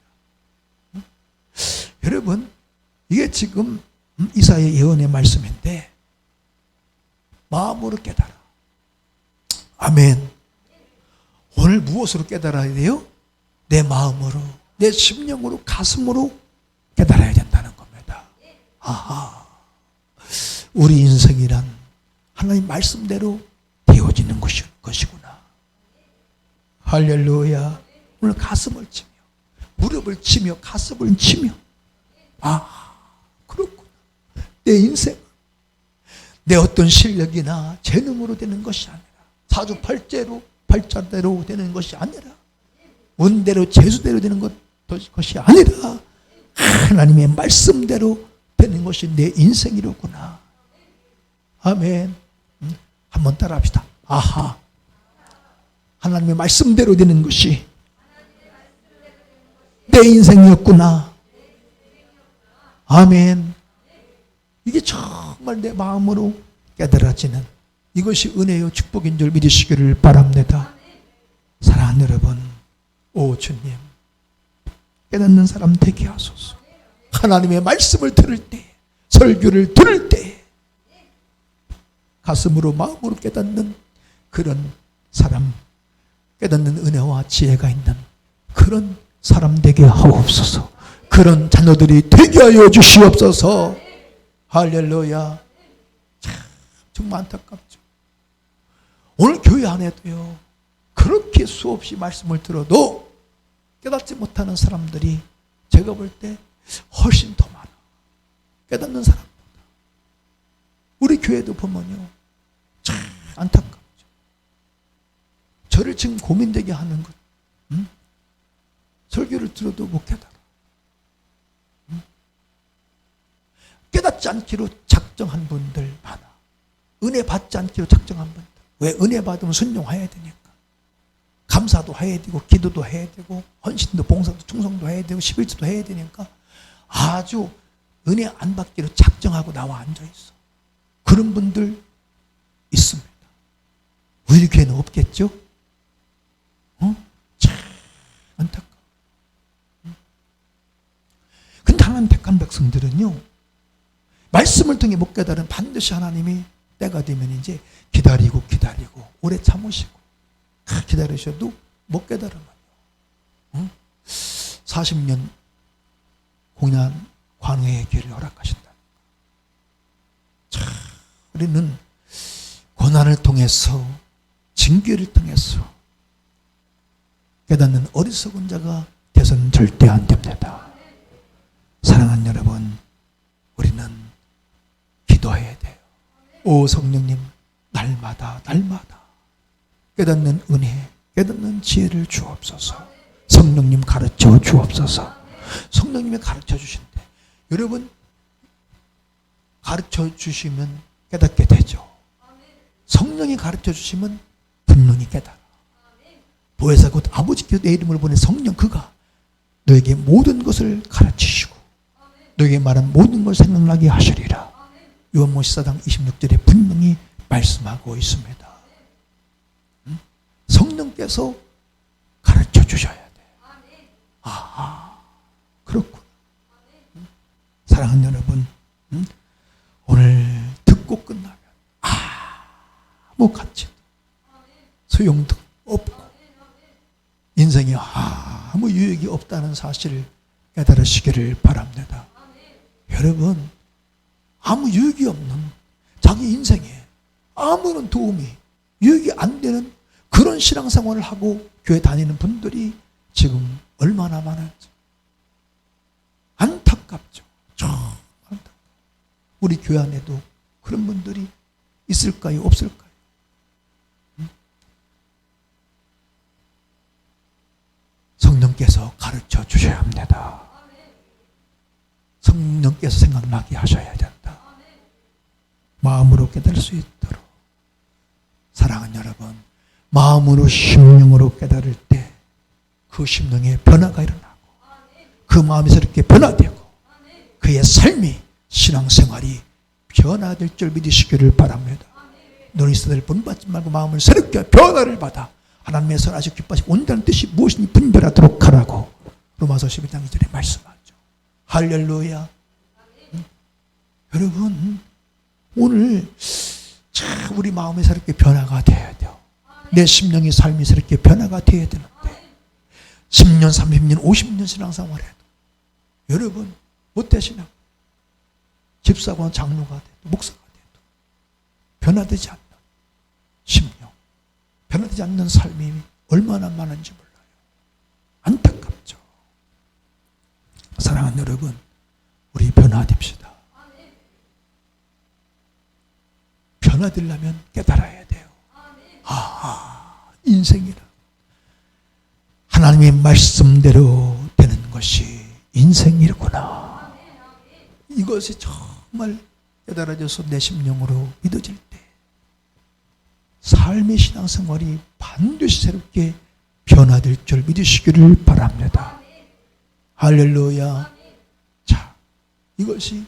여러분, 이게 지금 이사야 예언의 말씀인데 마음으로 깨달아. 아멘. 오늘 무엇으로 깨달아야 돼요? 내 마음으로, 내 심령으로, 가슴으로 깨달아야 된다는 겁니다. 아하. 우리 인생이란 하나님 말씀대로 되어지는 것이구나. 할렐루야. 오늘 가슴을 치며, 무릎을 치며, 가슴을 치며, 아, 그렇구나. 내 인생, 내 어떤 실력이나 재능으로 되는 것이 아니라, 사주팔자대로 되는 것이 아니라, 운대로 재수대로 되는 것이 아니라 하나님의 말씀대로 되는 것이 내 인생이로구나. 아멘. 한번 따라합시다. 아하. 하나님의 말씀대로 되는 것이 내 인생이었구나. 아멘. 이게 정말 내 마음으로 깨달아지는 이것이 은혜요 축복인 줄 믿으시기를 바랍니다. 사랑하는 여러분, 오 주님, 깨닫는 사람 되게 하소서. 하나님의 말씀을 들을 때, 설교를 들을 때 가슴으로 마음으로 깨닫는 그런 사람, 깨닫는 은혜와 지혜가 있는 그런 사람 되게 하옵소서. 그런 자녀들이 되게 하여 주시옵소서. 할렐루야. 참 정말 안타깝죠. 오늘 교회 안에도요, 그렇게 수없이 말씀을 들어도 깨닫지 못하는 사람들이 제가 볼 때 훨씬 더 많아. 깨닫는 사람보다. 우리 교회도 보면요, 참 안타깝죠. 저를 지금 고민되게 하는 것, 설교를 들어도 못 깨달아. 깨닫지 않기로 작정한 분들 많아. 은혜 받지 않기로 작정한 분들. 왜? 은혜 받으면 순종해야 되니까. 감사도 해야 되고, 기도도 해야 되고, 헌신도, 봉사도, 충성도 해야 되고, 11조도 해야 되니까 아주 은혜 안 받기로 작정하고 나와 앉아있어. 그런 분들 있습니다. 우리 교회는 없겠죠? 참 안타까워. 근데 하나님 택한 백성들은요, 말씀을 통해 못 깨달은 반드시 하나님이 때가 되면 이제 기다리고 오래 참으시고 기다리셔도 못 깨달으면 40년 공연 관회의 기회를 허락하신다. 참 우리는 고난을 통해서, 징계를 통해서 깨닫는 어리석은 자가 되서는 절대 안 됩니다. 사랑하는 여러분, 우리는 기도해야 돼요. 오 성령님, 날마다 깨닫는 은혜, 깨닫는 지혜를 주옵소서. 성령님 가르쳐 주옵소서. 성령님이 가르쳐 주신대. 여러분, 가르쳐 주시면 깨닫게 되죠. 성령이 가르쳐 주시면 분명히 깨달아. 보혜사 곧 아버지께 내 이름을 보낸 성령, 그가 너에게 모든 것을 가르치시고 너에게 말한 모든 걸 생각나게 하시리라. 요한복음 26절에 분명히 말씀하고 있습니다. 성령께서 가르쳐 주셔야 돼. 아, 그렇군. 사랑하는 여러분, 오늘 듣고 끝나면 아무 가치도 소용도 없고 인생에 아무 유익이 없다는 사실을 깨달으시기를 바랍니다. 여러분, 아무 유익이 없는 자기 인생에 아무런 도움이, 유익이 안 되는 그런 신앙생활을 하고 교회 다니는 분들이 지금 얼마나 많은지 안타깝죠. 참 안타깝죠. 우리 교회 안에도 그런 분들이 있을까요? 없을까요? 성령께서 가르쳐 주셔야 합니다. 성령께서 생각나게 하셔야 된다. 마음으로 깨달을 수 있도록. 사랑하는 여러분, 마음으로 심령으로 깨달을 때 그 심령에 변화가 일어나고 그 마음에서 이렇게 변화되고 그의 삶이 신앙생활이 변화될 줄 믿으시기를 바랍니다. 너는 이스라엘 본받지 말고 마음을 새롭게 변화를 받아 하나님의 선하시고 기뻐하시고 온전한 뜻이 무엇인지 분별하도록 하라고 로마서 11장 2절에 말씀하죠. 할렐루야. 여러분, 오늘 참 우리 마음이 새롭게 변화가 되어야 돼요. 내 심령의 삶이 새롭게 변화가 되어야 되는데 10년, 30년, 50년 신앙생활해도 여러분 못 되시나? 집사관 장로가 돼도 목사가 돼도 변화되지 않는 심령, 변화되지 않는 삶이 얼마나 많은지 몰라요. 안타깝죠. 사랑하는 여러분, 우리 변화됩시다. 변화되려면 깨달아야 돼요. 인생이라 하나님의 말씀대로 되는 것이 인생이구나. 이것이 정말 깨달아져서 내 심령으로 믿어질 때 삶의 신앙생활이 반드시 새롭게 변화될 줄 믿으시기를 바랍니다. 할렐루야. 자, 이것이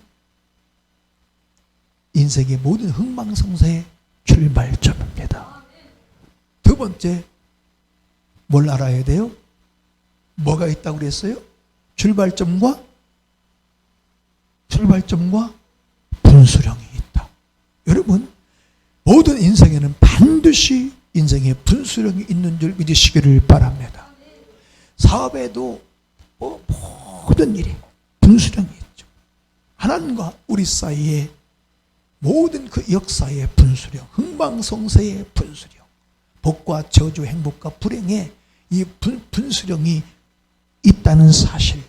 인생의 모든 흥망성쇠의 출발점입니다. 두 번째, 뭘 알아야 돼요? 뭐가 있다고 그랬어요? 출발점과 분수령이 있다. 여러분, 모든 인생에는 반드시 인생의 분수령이 있는 줄 믿으시기를 바랍니다. 사업에도 모든 일에 분수령이 있죠. 하나님과 우리 사이에 모든 그 역사의 분수령, 흥망성쇠의 분수령, 복과 저주, 행복과 불행의 이 분수령이 있다는 사실,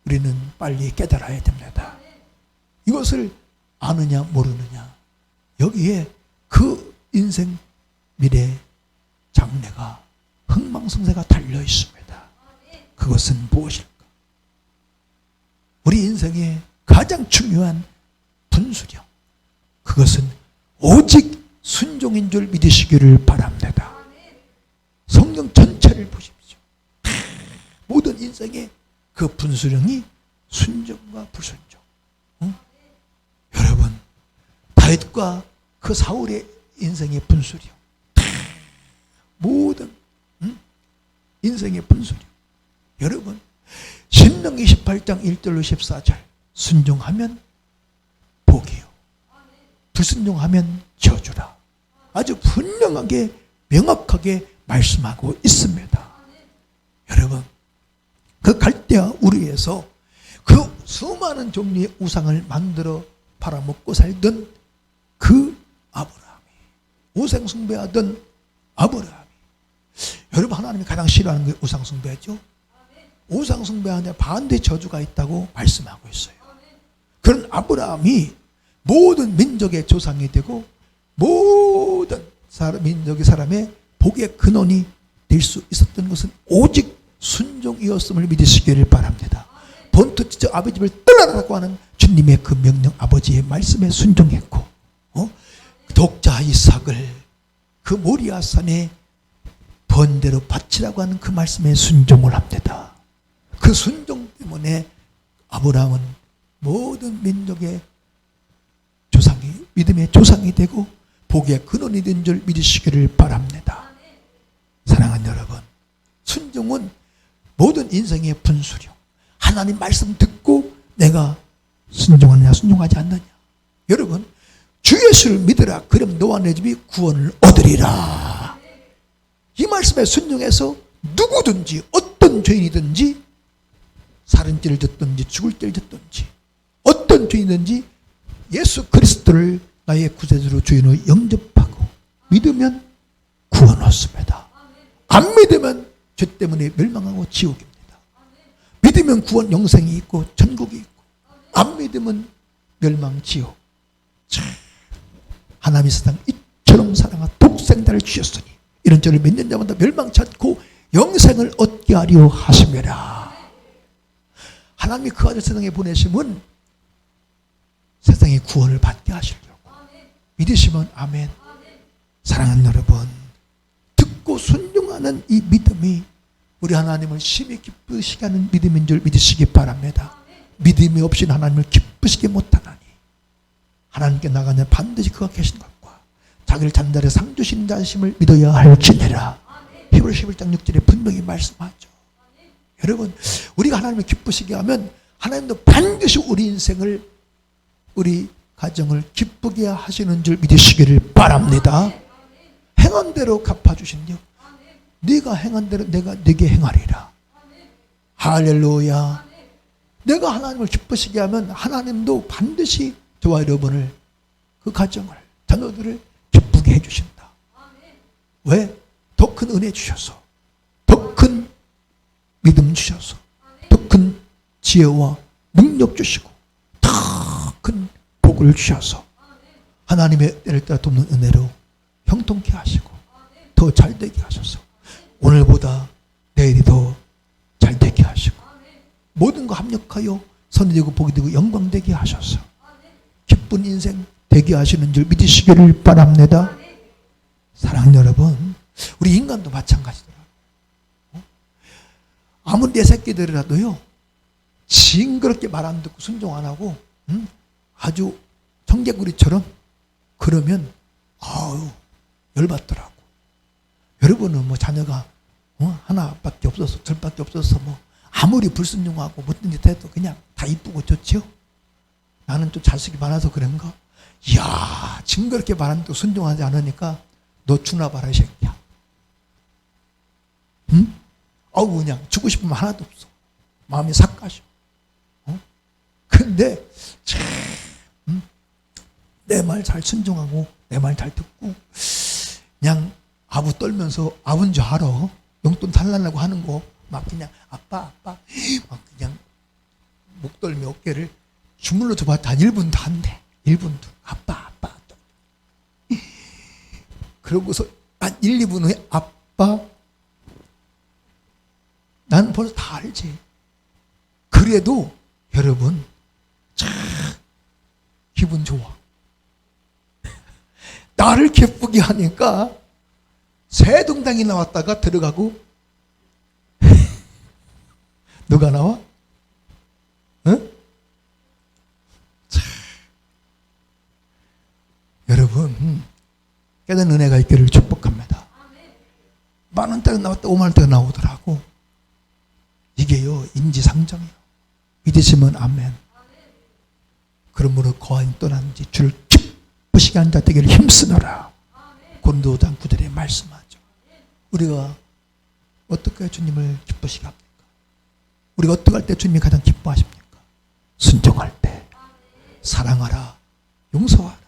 우리는 빨리 깨달아야 됩니다. 이것을 아느냐 모르느냐, 여기에 그 인생 미래 장래가 흥망성쇠가 달려 있습니다. 그것은 무엇일까? 우리 인생의 가장 중요한 분수령, 그것은 오직 순종인 줄 믿으시기를 바랍니다. 성경 전체를 보십시오. 모든 인생의 그 분수령이 순종과 불순종. 여러분, 다윗과 그 사울의 인생의 분수령, 모든 인생의 분수령. 여러분, 신명 28장 1절로 14절, 순종하면 복이요, 불순종하면 저주라. 아주 분명하게 명확하게 말씀하고 있습니다. 여러분, 그 갈대아 우르에서 그 수많은 종류의 우상을 만들어 팔아먹고 살던 그 아브라함이, 우상 숭배하던 아브라함이, 여러분, 하나님이 가장 싫어하는 게 우상 숭배죠. 우상 숭배하는데 반대 저주가 있다고 말씀하고 있어요. 그런 아브라함이 모든 민족의 조상이 되고 모든 민족의 사람의 복의 근원이 될 수 있었던 것은 오직 순종이었음을 믿으시기를 바랍니다. 본토 지저 아버지 집을 떠나라고 하는 주님의 그 명령, 아버지의 말씀에 순종했고, 독자 이삭을 그 모리아산에 번대로 바치라고 하는 그 말씀에 순종을 합니다. 그 순종 때문에 아브라함은 모든 민족의 조상이, 믿음의 조상이 되고 복의 근원이 된 줄 믿으시기를 바랍니다. 사랑하는 여러분, 순종은 모든 인생의 분수령. 하나님 말씀 듣고 내가 순종하느냐 순종하지 않느냐. 여러분, 주 예수를 믿으라, 그럼 너와 내 집이 구원을 얻으리라. 이 말씀에 순종해서 누구든지 어떤 죄인이든지, 살인 죄를 졌든지 죽을 죄를 졌든지 어떤 죄인이든지 예수 그리스도를 나의 구세주로 주인으로 영접하고 믿으면 구원 얻습니다. 안 믿으면 죄 때문에 멸망하고 지옥입니다. 믿으면 구원 영생이 있고 천국이 있고, 안 믿으면 멸망 지옥. 참, 하나님이 세상 이처럼 사랑한 독생자를 주셨으니 이런 저를 믿는 자마다 멸망치 않고 영생을 얻게 하려 하심이라. 하나님이 그 아들 세상에 보내심은 세상의 구원을 받게 하시려고. 믿으시면 아멘. 사랑하는 여러분, 듣고 순종하는 이 믿음이 우리 하나님을 심히 기쁘시게 하는 믿음인 줄 믿으시기 바랍니다. 믿음이 없이는 하나님을 기쁘시게 못하나니 하나님께 나가면 반드시 그가 계신 것과 자기를 잔달에 상 주신 자심을 믿어야 할지니라. 히브리서 11장 6절에 분명히 말씀하죠. 여러분, 우리가 하나님을 기쁘시게 하면 하나님도 반드시 우리 인생을, 우리 가정을 기쁘게 하시는 줄 믿으시기를 바랍니다. 행한 대로 갚아주신요. 네가 행한 대로 내가 네게 행하리라. 할렐루야. 내가 하나님을 기쁘시게 하면 하나님도 반드시 저와 여러분을, 그 가정을, 자녀들을 기쁘게 해주신다. 왜? 더 큰 은혜 주셔서, 더 큰 믿음 주셔서, 더 큰 지혜와 능력 주시고, 더 큰 복을 주셔서 하나님의 때를 따라 돕는 은혜로 형통케 하시고 더 잘되게 하셔서 오늘보다 내일이 더 잘되게 하시고 모든 거 합력하여 선이 되고 복이 되고 영광되게 하셔서 기쁜 인생 되게 하시는 줄 믿으시기를 바랍니다. 사랑하는 여러분, 우리 인간도 마찬가지더라. 아무리 내 새끼들이라도요, 징그럽게 말 안 듣고 순종 안 하고 아주 청개구리처럼 그러면 아유 열받더라고. 여러분은 뭐 자녀가 하나밖에 없어서 둘밖에 없어서 뭐 아무리 불순종하고 못된 짓 해도 그냥 다 이쁘고 좋지요? 나는 좀 자식이 많아서 그런가? 이야, 징그럽게 말하는데 순종하지 않으니까 너 주나 봐라 이 새끼야. 응? 아우 그냥 주고 싶으면 하나도 없어. 마음이 삭 가셔. 근데 참 내 말 잘 순종하고 내 말 잘 듣고 그냥 아부 떨면서 아부인 줄 알아. 용돈 달라고 하는 거 막 그냥 아빠 막 그냥 목 떨며 어깨를 주물러 줘봤자 한 1분도 안 돼. 1분도. 아빠 그러고서 한 1, 2분 후에 아빠, 난 벌써 다 알지. 그래도 여러분 참 기분 좋아. 나를 기쁘게 하니까 새동당이 나왔다가 들어가고 누가 나와? 응? 참. 여러분 깨닫는 은혜가 있기를 축복합니다. 10,000원짜리 나왔다 50,000원짜리 나오더라고. 이게요 인지상정이요. 믿으시면 아멘. 그러므로 거하인 떠난 지 주를 기쁘시게 한 자 되기를 힘쓰노라. 고린도 5장 9절에 말씀하죠. 우리가 어떻게 주님을 기쁘시게 합니까? 우리가 어떻게 할 때 주님이 가장 기뻐하십니까? 순종할 때, 사랑하라, 용서하라,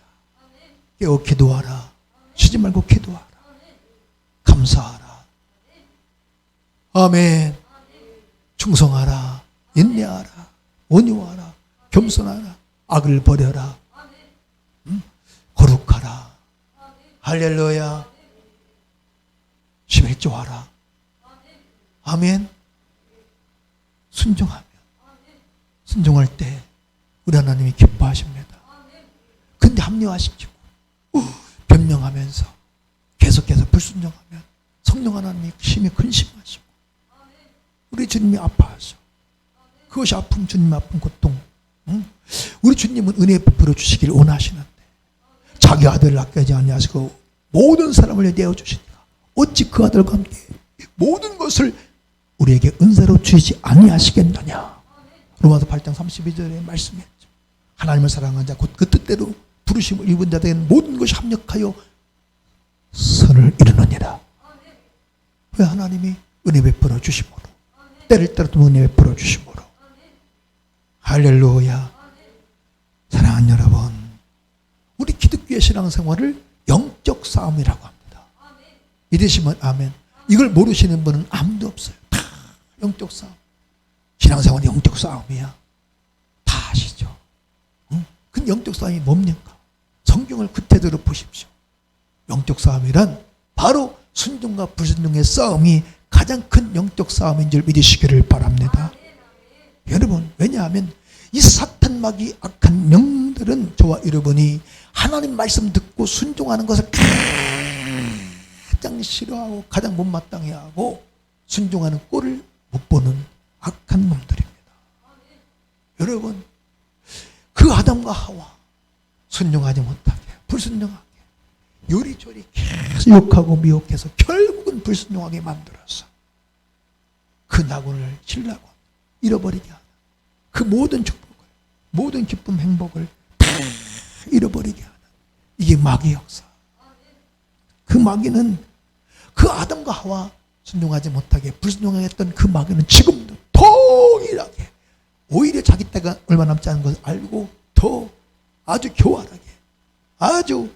깨어 기도하라, 쉬지 말고 기도하라, 감사하라, 아멘, 충성하라, 인내하라, 온유하라, 겸손하라, 악을 버려라, 거룩하라, 할렐루야, 심일조하라, 아멘. 순종할 때 우리 하나님이 기뻐하십니다. 근데 합리화시키고 변명하면서 계속해서 불순종하면 성령 하나님이 심히 근심하시고 우리 주님이 아파하셔. 그것이 아픔, 주님 아픈 고통. 우리 주님은 은혜 베풀어 주시길 원하시는데 자기 아들을 아끼지 아니하시고 모든 사람을 내어주시니까 어찌 그 아들과 함께 모든 것을 우리에게 은사로 주시지 아니하시겠느냐. 로마서 8장 32절에 말씀했죠. 하나님을 사랑하는 자 곧 그 뜻대로 부르심을 입은 자들에게는 모든 것이 합력하여 선을 이루느니라. 왜? 하나님이 은혜 베풀어 주심으로, 때를 따라 은혜 베풀어 주심으로. 할렐루야. 사랑하는 여러분, 우리 기독교의 신앙생활을 영적 싸움이라고 합니다. 믿으시면 아멘. 이걸 모르시는 분은 아무도 없어요. 다 영적 싸움. 신앙생활은 영적 싸움이야. 다 아시죠? 그 영적 싸움이 뭡니까? 성경을 구체적으로 보십시오. 영적 싸움이란 바로 순종과 불순종의 싸움이 가장 큰 영적 싸움인 줄 믿으시기를 바랍니다. 여러분, 왜냐하면 이 사탄 마귀 악한 영들은 저와 여러분이 하나님 말씀 듣고 순종하는 것을 가장 싫어하고 가장 못마땅해하고 순종하는 꼴을 못 보는 악한 놈들입니다. 여러분, 그 아담과 하와 순종하지 못하게 불순종하게 요리조리 계속 욕하고 미혹해서 결국은 불순종하게 만들어서 그 낙원을 신라고 잃어버리게 하는 그 모든 축복을 모든 기쁨 행복을 다 잃어버리게 하는 이게 마귀의 역사. 그 마귀는 그 아담과 하와 순종하지 못하게 불순종했던 그 마귀는 지금도 동일하게 오히려 자기 때가 얼마 남지 않은 것을 알고 더 아주 교활하게 아주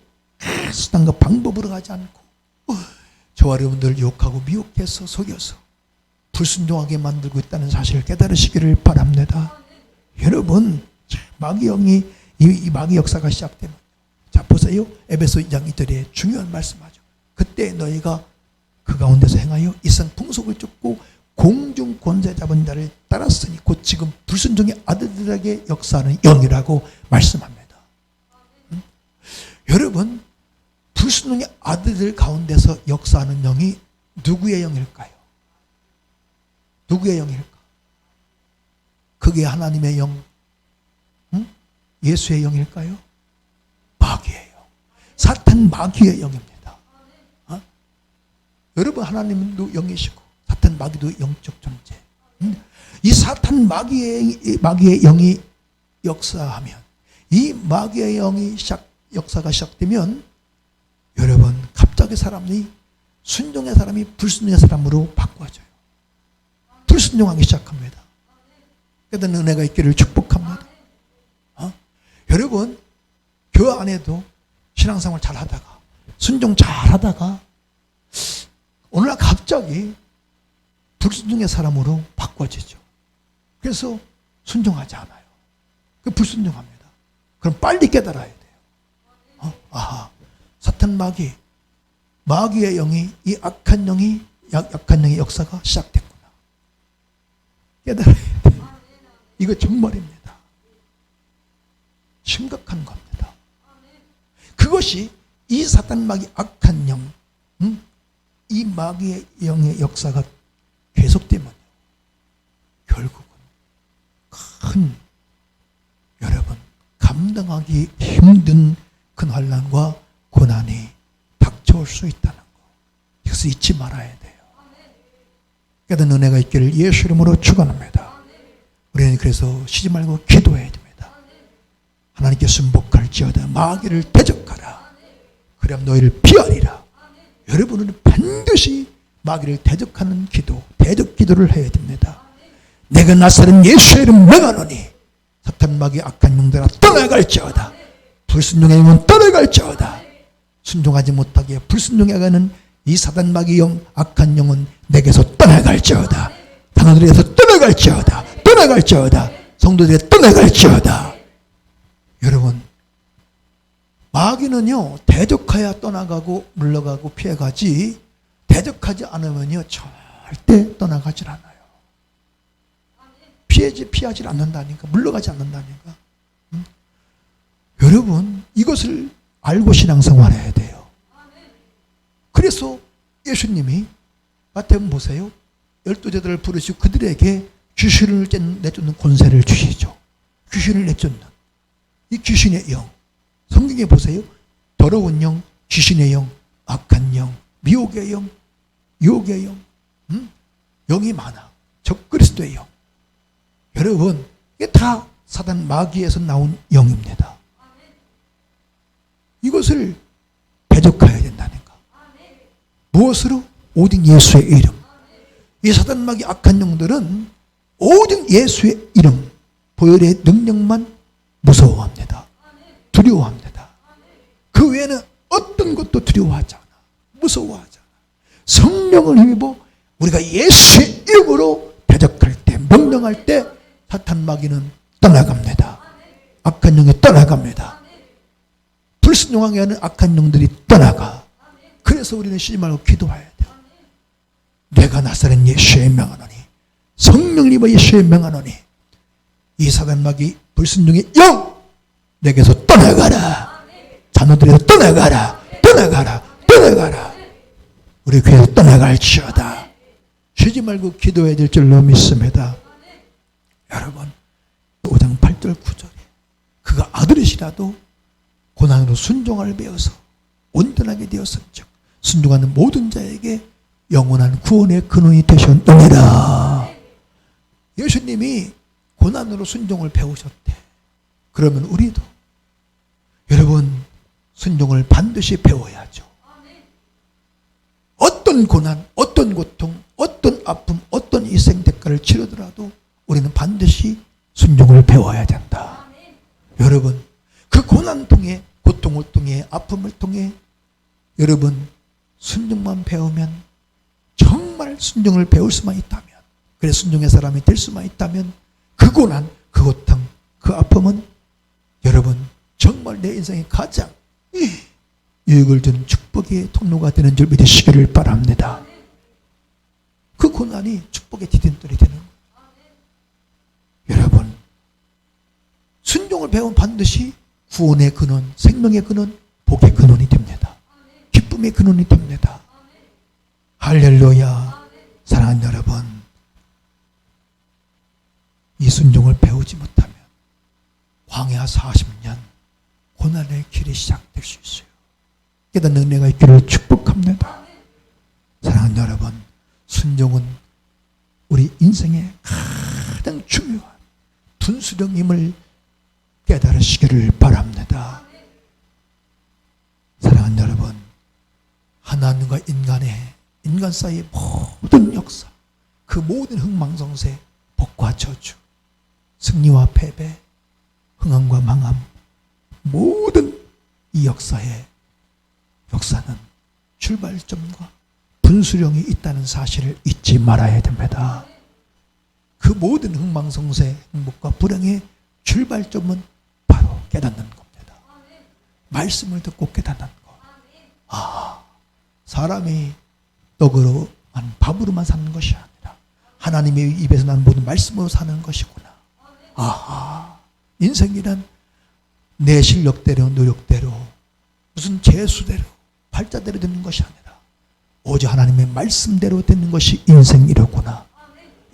수단과 방법으로 가지 않고 저와 여러분들 욕하고 미혹해서 속여서 불순종하게 만들고 있다는 사실을 깨달으시기를 바랍니다. 여러분, 마귀 영이 이 마귀 역사가 시작되면 자 보세요. 에베소 2장 2절에 중요한 말씀하죠. 그때 너희가 그 가운데서 행하여 이상 풍속을 쫓고 공중 권세 잡은 자를 따랐으니 곧 지금 불순종의 아들들에게 역사하는 영이라고 말씀합니다. 여러분, 불순종의 아들들 가운데서 역사하는 영이 누구의 영일까요? 누구의 영일까? 그게 하나님의 영, 예수의 영일까요? 마귀의 영, 사탄 마귀의 영입니다. 여러분, 하나님도 영이시고 사탄 마귀도 영적 존재. 이 사탄 마귀의 영이 역사하면 이 마귀의 영이 역사가 시작되면 여러분, 갑자기 사람이 순종의 사람이 불순종의 사람으로 바꿔져요. 불순종하기 시작합니다. 깨닫는 은혜가 있기를 축복합니다. 여러분, 교회 안에도 신앙생활 잘하다가 순종 잘하다가 어느 날 갑자기 불순종의 사람으로 바꿔지죠. 그래서 순종하지 않아요. 그 불순종합니다. 그럼 빨리 깨달아야 돼요. 아하, 사탄 마귀의 영이 이 악한 영의 역사가 시작됐구나. 깨달아야 돼요. 이거 정말입니다. 심각한 겁니다. 그것이 이 사탄 마귀 악한 영, 이 마귀의 영의 역사가 계속되면 결국은 큰 여러분 감당하기 힘든 큰 환난과 고난이 닥쳐올 수 있다는 거. 이것을 잊지 말아야 돼요. 깨닫는 은혜가 있기를 예수 이름으로 축원합니다. 우리는 그래서 쉬지 말고 기도해야 됩니다. 하나님께 순복할지어다 마귀를 대적하라. 그럼 너희를 피하리라. 여러분은 반드시 마귀를 대적하는 기도, 대적 기도를 해야 됩니다. 내가 나사렛 예수의 이름 명하노니 사탄 마귀 악한 영들아 떠나갈지어다. 불순종의 영은 떠나갈지어다. 순종하지 못하게 불순종해 가는 이 사탄 마귀 영 악한 영은 내게서 떠나갈지어다. 당원들에서 떠나갈지어다. 떠나갈지어다. 성도들에 떠나갈지어다. 여러분, 마귀는요 대적하여 떠나가고 물러가고 피해가지 대적하지 않으면요 절대 떠나가질 않아요. 피하지 않는다니까. 물러가지 않는다니까. 여러분, 이것을 알고 신앙생활해야 돼요. 그래서 예수님이 마태복음 보세요. 12제자를 부르시고 그들에게 귀신을 내쫓는 권세를 주시죠. 귀신을 내쫓는 이 귀신의 영. 성경에 보세요. 더러운 영, 귀신의 영, 악한 영, 미혹의 영, 유혹의 영, 영이 많아. 적그리스도의 영. 여러분, 이게 다 사단 마귀에서 나온 영입니다. 이것을 대적해야 된다니까. 무엇으로? 오직 예수의 이름. 이 사단 마귀 악한 영들은 오직 예수의 이름, 보혈의 능력만 무서워합니다. 두려워합니다. 그 외에는 어떤 것도 두려워하지 않아. 무서워하지 않아. 성령을 힘입어 우리가 예수의 이름으로 대적할 때, 명령할 때 사탄 마귀는 떠나갑니다. 악한 영이 떠나갑니다. 불순종하게 하는 악한 영들이 떠나가. 그래서 우리는 쉬지 말고 기도해야 돼요. 내가 나사렛 예수에 명하노니, 성령을 입어 예수에 명하노니, 이 사단 마귀 불순종의 영 내게서 떠나가라. 자녀들에서 떠나가라. 떠나가라. 떠나가라. 우리 교회에서 떠나갈지어다. 쉬지 말고 기도해야 될 줄로 믿습니다. 여러분, 5장 8절 9절에 그가 아들이시라도 고난으로 순종을 배워서 온전하게 되었은즉 순종하는 모든 자에게 영원한 구원의 근원이 되셨느니라. 예수님이 고난으로 순종을 배우셨대. 그러면 우리도 여러분 순종을 반드시 배워야죠. 어떤 고난, 어떤 고통, 어떤 아픔, 어떤 희생 대가를 치르더라도 우리는 반드시 순종을 배워야 된다. 여러분, 그 고난 통해, 고통을 통해, 아픔을 통해 여러분 순종만 배우면, 정말 순종을 배울 수만 있다면, 그래 순종의 사람이 될 수만 있다면 그 고난, 그 고통, 그 아픔은 여러분 정말 내 인생에 가장 유익을 주는 축복의 통로가 되는 줄 믿으시기를 바랍니다. 그 고난이 축복의 디딤돌이 되는 거예요. 여러분, 순종을 배우면 반드시 구원의 근원, 생명의 근원, 복의 근원이 됩니다. 기쁨의 근원이 됩니다. 할렐루야. 사랑하는 여러분, 이 순종을 배우지 못하면 광야 40년 고난의 길이 시작될 수 있어요. 깨닫는 은혜가 있기를 축복합니다. 사랑하는 여러분, 순종은 우리 인생의 가장 중요한 분수령임을 깨달으시기를 바랍니다. 사랑하는 여러분, 하나님과 인간 사이의 모든 역사, 그 모든 흥망성쇠, 복과 저주, 승리와 패배, 흥함과 망함, 모든 이 역사는 출발점과 분수령이 있다는 사실을 잊지 말아야 됩니다. 그 모든 흥망성쇠, 행복과 불행의 출발점은 바로 깨닫는 겁니다. 말씀을 듣고 깨닫는 것. 아, 사람이 떡으로만, 밥으로만 사는 것이 아니라 하나님의 입에서 나는 모든 말씀으로 사는 것이구나. 아하, 인생이란 내 실력대로, 노력대로, 무슨 재수대로, 팔자대로 되는 것이 아니라 오직 하나님의 말씀대로 되는 것이 인생이로구나.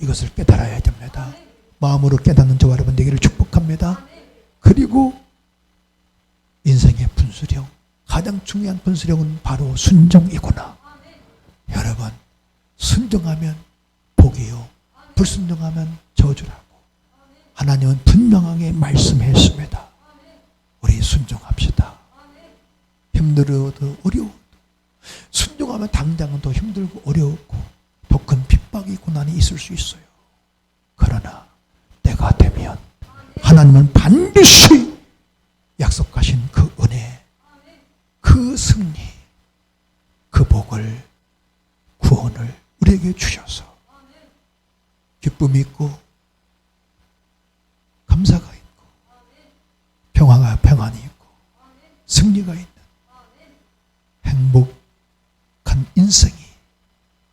이것을 깨달아야 됩니다. 마음으로 깨닫는 저와 여러분 되기를 축복합니다. 그리고 인생의 분수령, 가장 중요한 분수령은 바로 순종이구나. 여러분, 순종하면 복이요, 불순종하면 저주라고 하나님은 분명하게 말씀했습니다. 우리 순종합시다. 힘들어도 어려워도, 순종하면 당장은 더 힘들고 어려웠고 더 큰 핍박이 고난이 있을 수 있어요. 그러나 때가 되면 하나님은 반드시 약속하신 그 은혜, 그 승리, 그 복을, 구원을 우리에게 주셔서 기쁨이 있고 감사가 있고 평안이 있고 승리가 있는 행복한 인생이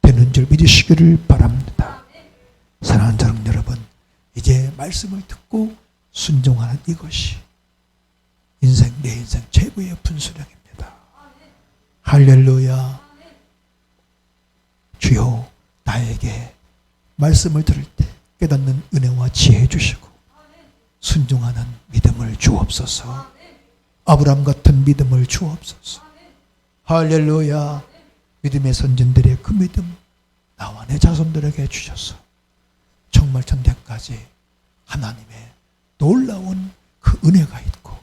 되는 줄 믿으시기를 바랍니다. 사랑하는 사람 여러분, 이제 말씀을 듣고 순종하는 이것이 내 인생 최고의 분수령입니다. 할렐루야. 주여, 나에게 말씀을 들을 때 깨닫는 은혜와 지혜 주시고 순종하는 믿음을 주옵소서. 아브라함 같은 믿음을 주옵소서. 할렐루야. 믿음의 선진들의 그 믿음 나와 내 자손들에게 주셔서 정말 천대까지 하나님의 놀라운 그 은혜가 있고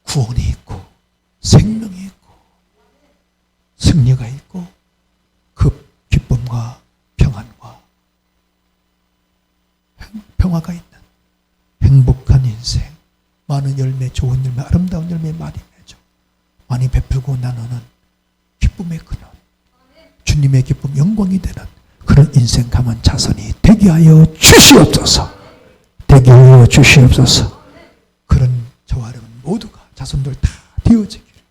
구원이 있고 생명이 있고 승리가 있고 그 기쁨과 평안과 평화가 있는 행복한 인생, 많은 열매, 좋은 열매, 아름다운 열매 많이 맺어 많이 베풀고 나누는 기쁨의 근원 주님의 기쁨 영광이 되는 그런 인생 감은 자손이 되게 하여 주시옵소서. 되게 하여 주시옵소서. 그런 저와 여러분 모두가 자손들 다 되어지기를,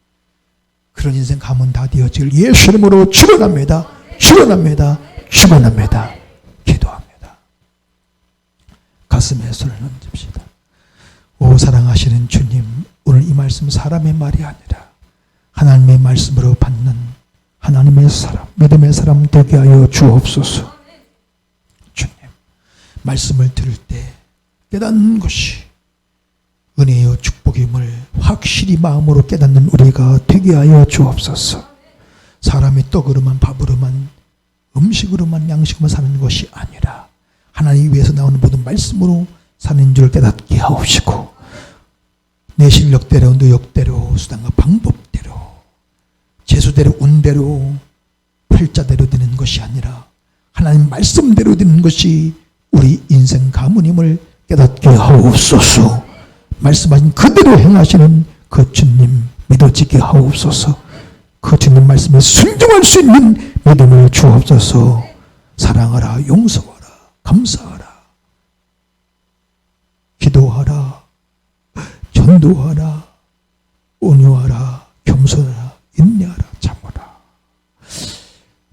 그런 인생 감은 다 되어지기를 예수 이름으로 축원합니다. 축원합니다. 축원합니다. 기도합니다. 가슴에 손을 얹읍시다. 오 사랑하시는 주님, 오늘 이 말씀 사람의 말이 아니라 하나님의 말씀으로 받는 하나님의 사람, 믿음의 사람 되게 하여 주옵소서. 주님, 말씀을 들을 때 깨닫는 것이 은혜요 축복임을 확실히 마음으로 깨닫는 우리가 되게 하여 주옵소서. 사람이 떡으로만 밥으로만 음식으로만 양식으로만 사는 것이 아니라 하나님 위에서 나오는 모든 말씀으로 사는 줄 깨닫게 하옵시고, 내 실력대로 노력대로 수단과 방법대로 재수대로 운대로 팔자대로 되는 것이 아니라 하나님 말씀대로 되는 것이 우리 인생 가문임을 깨닫게 하옵소서. 말씀하신 그대로 행하시는 그 주님 믿어지게 하옵소서. 그 주님 말씀에 순종할 수 있는 믿음을 주옵소서. 사랑하라, 용서하라, 감사하라, 기도하라, 전도하라, 온유하라, 겸손하라, 인내하라, 참으라.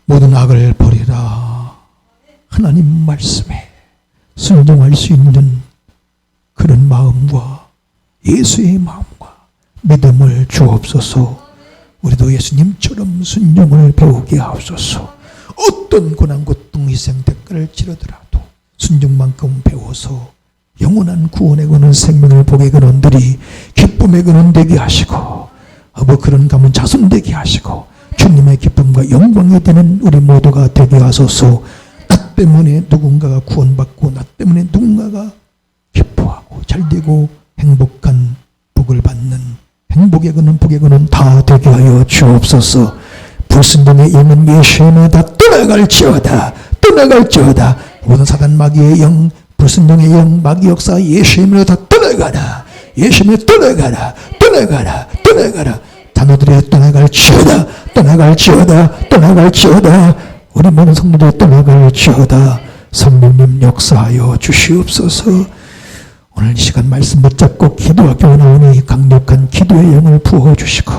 모든 악을 버리라. 하나님 말씀에 순종할 수 있는 그런 마음과 예수의 마음과 믿음을 주옵소서. 우리도 예수님처럼 순종을 배우게 하옵소서. 어떤 고난 고통 희생 대가를 치르더라도 순종만큼 배워서 영원한 구원의 근원, 생명의 복의 근원들이 기쁨의 근원 되게 하시고, 그런 가문 자손 되게 하시고, 주님의 기쁨과 영광이 되는 우리 모두가 되게 하소서. 나 때문에 누군가가 구원받고 나 때문에 누군가가 기뻐하고 잘되고 행복한 복을 받는 행복의 근원, 복의 근원 다 되게 하여 주옵소서. 불순종의 영은 예수님에 다 떠나갈지어다. 떠나갈지어다. 모든 사단 마귀의 영, 불순종의 영, 마귀 역사 예수님으로 다 떠나가라. 예수님으로 떠나가라. 떠나가라. 떠나가라. 단어들이 떠나갈지어다. 떠나갈지어다. 떠나갈지어다. 우리 모든 성도들 떠나갈지어다. 성령님 역사하여 주시옵소서. 오늘 이 시간 말씀 붙잡고 기도하기 원하오니 강력한 기도의 영을 부어주시고,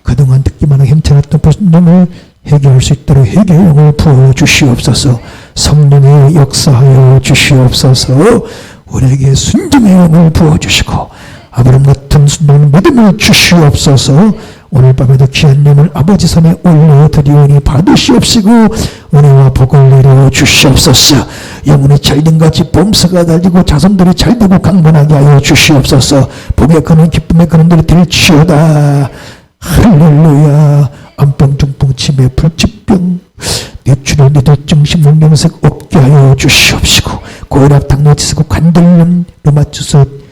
그동안 듣기만 하고 힘들었던 불순종을 해결할 수 있도록 해결의 영을 부어주시옵소서. 성령의 역사하여 주시옵소서. 우리에게 순종의 영을 부어주시고 아브라함 같은 순종의 믿음을 주시옵소서. 오늘 밤에도 귀한 영을 아버지 손에 올려드리오니 받으시옵시고 은혜와 복을 내려 주시옵소서. 영혼이 잘된같이 봄새가 달리고 자손들이 잘되고 강건하게 하여 주시옵소서. 복의 근원, 기쁨의 근원들이 될지어다. 할렐루야. 암병, 중풍, 치매, 불치병, 뇌출혈, 뇌졸중, 심근경색 없게 하여 주시옵시고, 고혈압, 당뇨, 지수고, 관절염, 류마티스,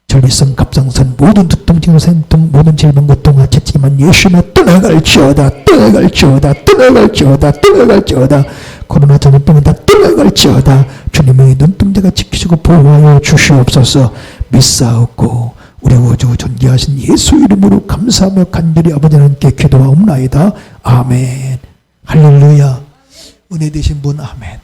전립선, 갑상선, 모든 두통, 생통, 모든 질병, 고통과 채찍만 예수님에 떠나갈지어다. 떠나갈지어다. 떠나갈지어다. 떠나갈지어다. 코로나 전염병은 다 떠나갈지어다. 주님의 눈동자가 지키시고 보호하여 주시옵소서. 믿사옵고 우리 우주 존귀하신 예수 이름으로 감사하며 간절히 아버지 하나님께 기도하옵나이다. 아멘. 할렐루야. 은혜 되신 분 아멘.